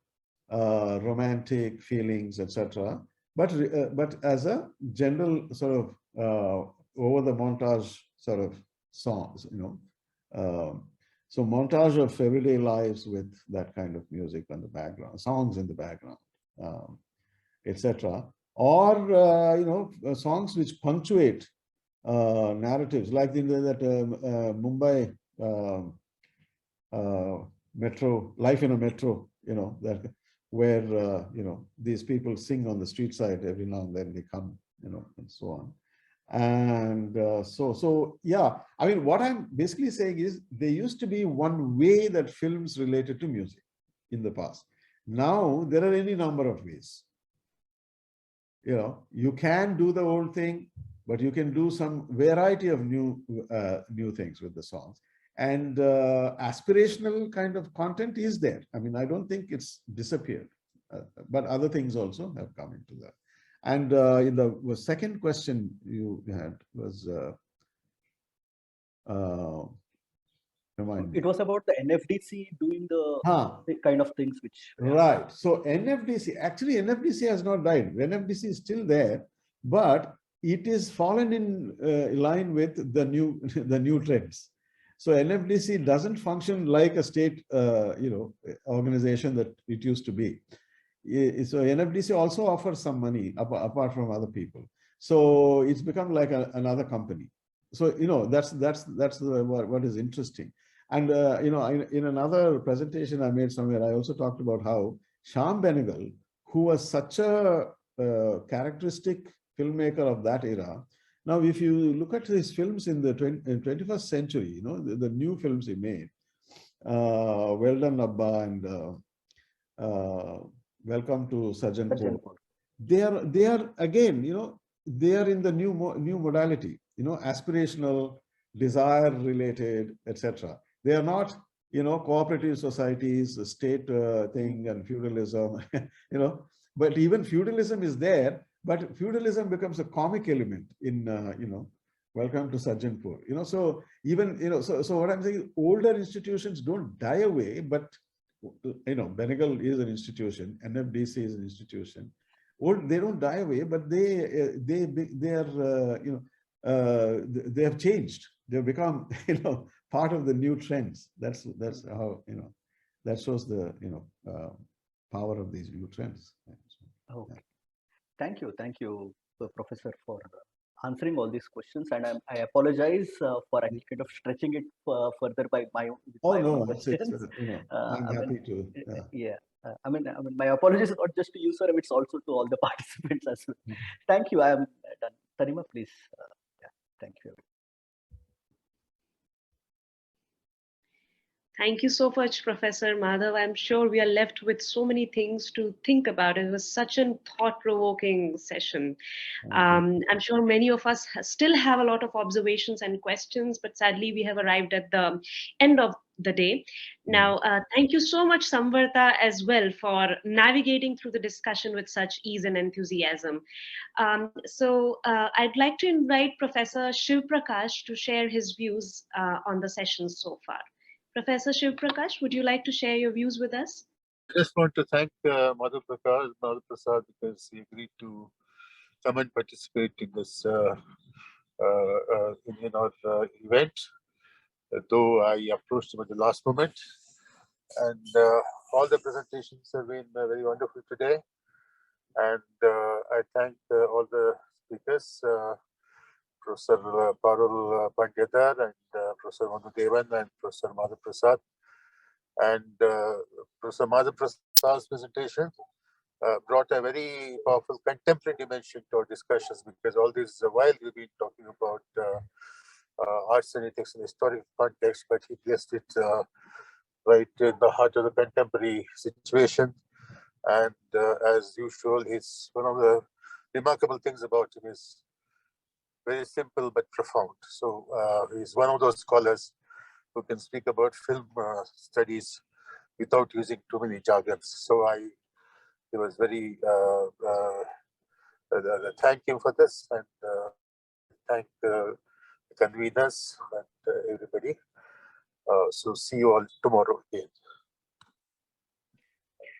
C: romantic feelings, etc. But as a general sort of over the montage sort of songs, so montage of everyday lives with that kind of music on the background, songs in the background, etc. Or songs which punctuate narratives, like that Mumbai metro, life in a metro, that where these people sing on the street side every now and then, they come, and so on. And so yeah, I mean, what I'm basically saying is there used to be one way that films related to music in the past. Now there are any number of ways. You can do the old thing, but you can do some variety of new things with the songs. And aspirational kind of content is there. I mean, I don't think it's disappeared, but other things also have come into that. And in the second question you had was, remind me.
B: It was about the NFDC doing the kind of things which...
C: Right. So NFDC, actually NFDC has not died. NFDC is still there, but it is fallen in line with the new trends. So NFDC doesn't function like a state, organization that it used to be. So NFDC also offers some money apart from other people. So it's become like another company. So that's what is interesting. And in another presentation I made somewhere, I also talked about how Shyam Benegal, who was such a characteristic filmmaker of that era, Now, if you look at these films in the 21st century, you know, the new films he made, Well Done Abba and Welcome to Sajanpur, they are again, you know, they are in the new modality, you know, aspirational, desire related, etc. They are not, you know, cooperative societies, the state thing and feudalism, you know, but even feudalism is there, but feudalism becomes a comic element in, you know, Welcome to Sajanpur, you know, so even, you know, so what I'm saying, older institutions don't die away, but, you know, Benegal is an institution, NFDC is an institution. They don't die away, but they are, you know, they have changed. They've become, you know, part of the new trends. That's how, you know, that shows the, you know, power of these new trends.
B: Okay. Thank you, Professor, for answering all these questions. And I apologize for actually kind of stretching it further by my own questions.
C: You know, I'm happy to.
B: Yeah. I mean, my apologies not just to you, sir. It's also to all the participants as well. Thank you. I am done. Tanima, please. Yeah. Thank you.
A: Thank you so much, Professor Madhav. I'm sure we are left with so many things to think about. It was such a thought-provoking session. I'm sure many of us still have a lot of observations and questions, but sadly we have arrived at the end of the day. Now, thank you so much, Samvarta, as well, for navigating through the discussion with such ease and enthusiasm. So I'd like to invite Professor Shiv Prakash to share his views on the session so far. Professor Shiv Prakash, would you like to share your views with us?
F: I just want to thank Madhav Prasad, because he agreed to come and participate in this in our event, though I approached him at the last moment. And all the presentations have been very wonderful today. And I thank all the speakers, Professor Parul Pandyathar and Professor Madhav and Professor Madhav Prasad. And Professor Madhav Prasad's presentation brought a very powerful contemporary dimension to our discussions, because all this while we've been talking about arts and ethics in historical context, but he placed it right in the heart of the contemporary situation. And as usual, he's one of the remarkable things about him is very simple but profound. So he's one of those scholars who can speak about film studies without using too many jargons. So it was very thank him for this, and thank the conveners and everybody. So see you all tomorrow again.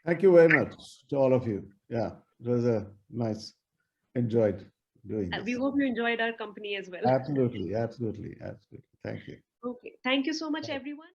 C: Thank you very much to all of you. Yeah, it was a nice, enjoyed doing this.
A: We hope you enjoyed our company as well.
C: Absolutely. Thank you.
A: Okay. Thank you so much, everyone.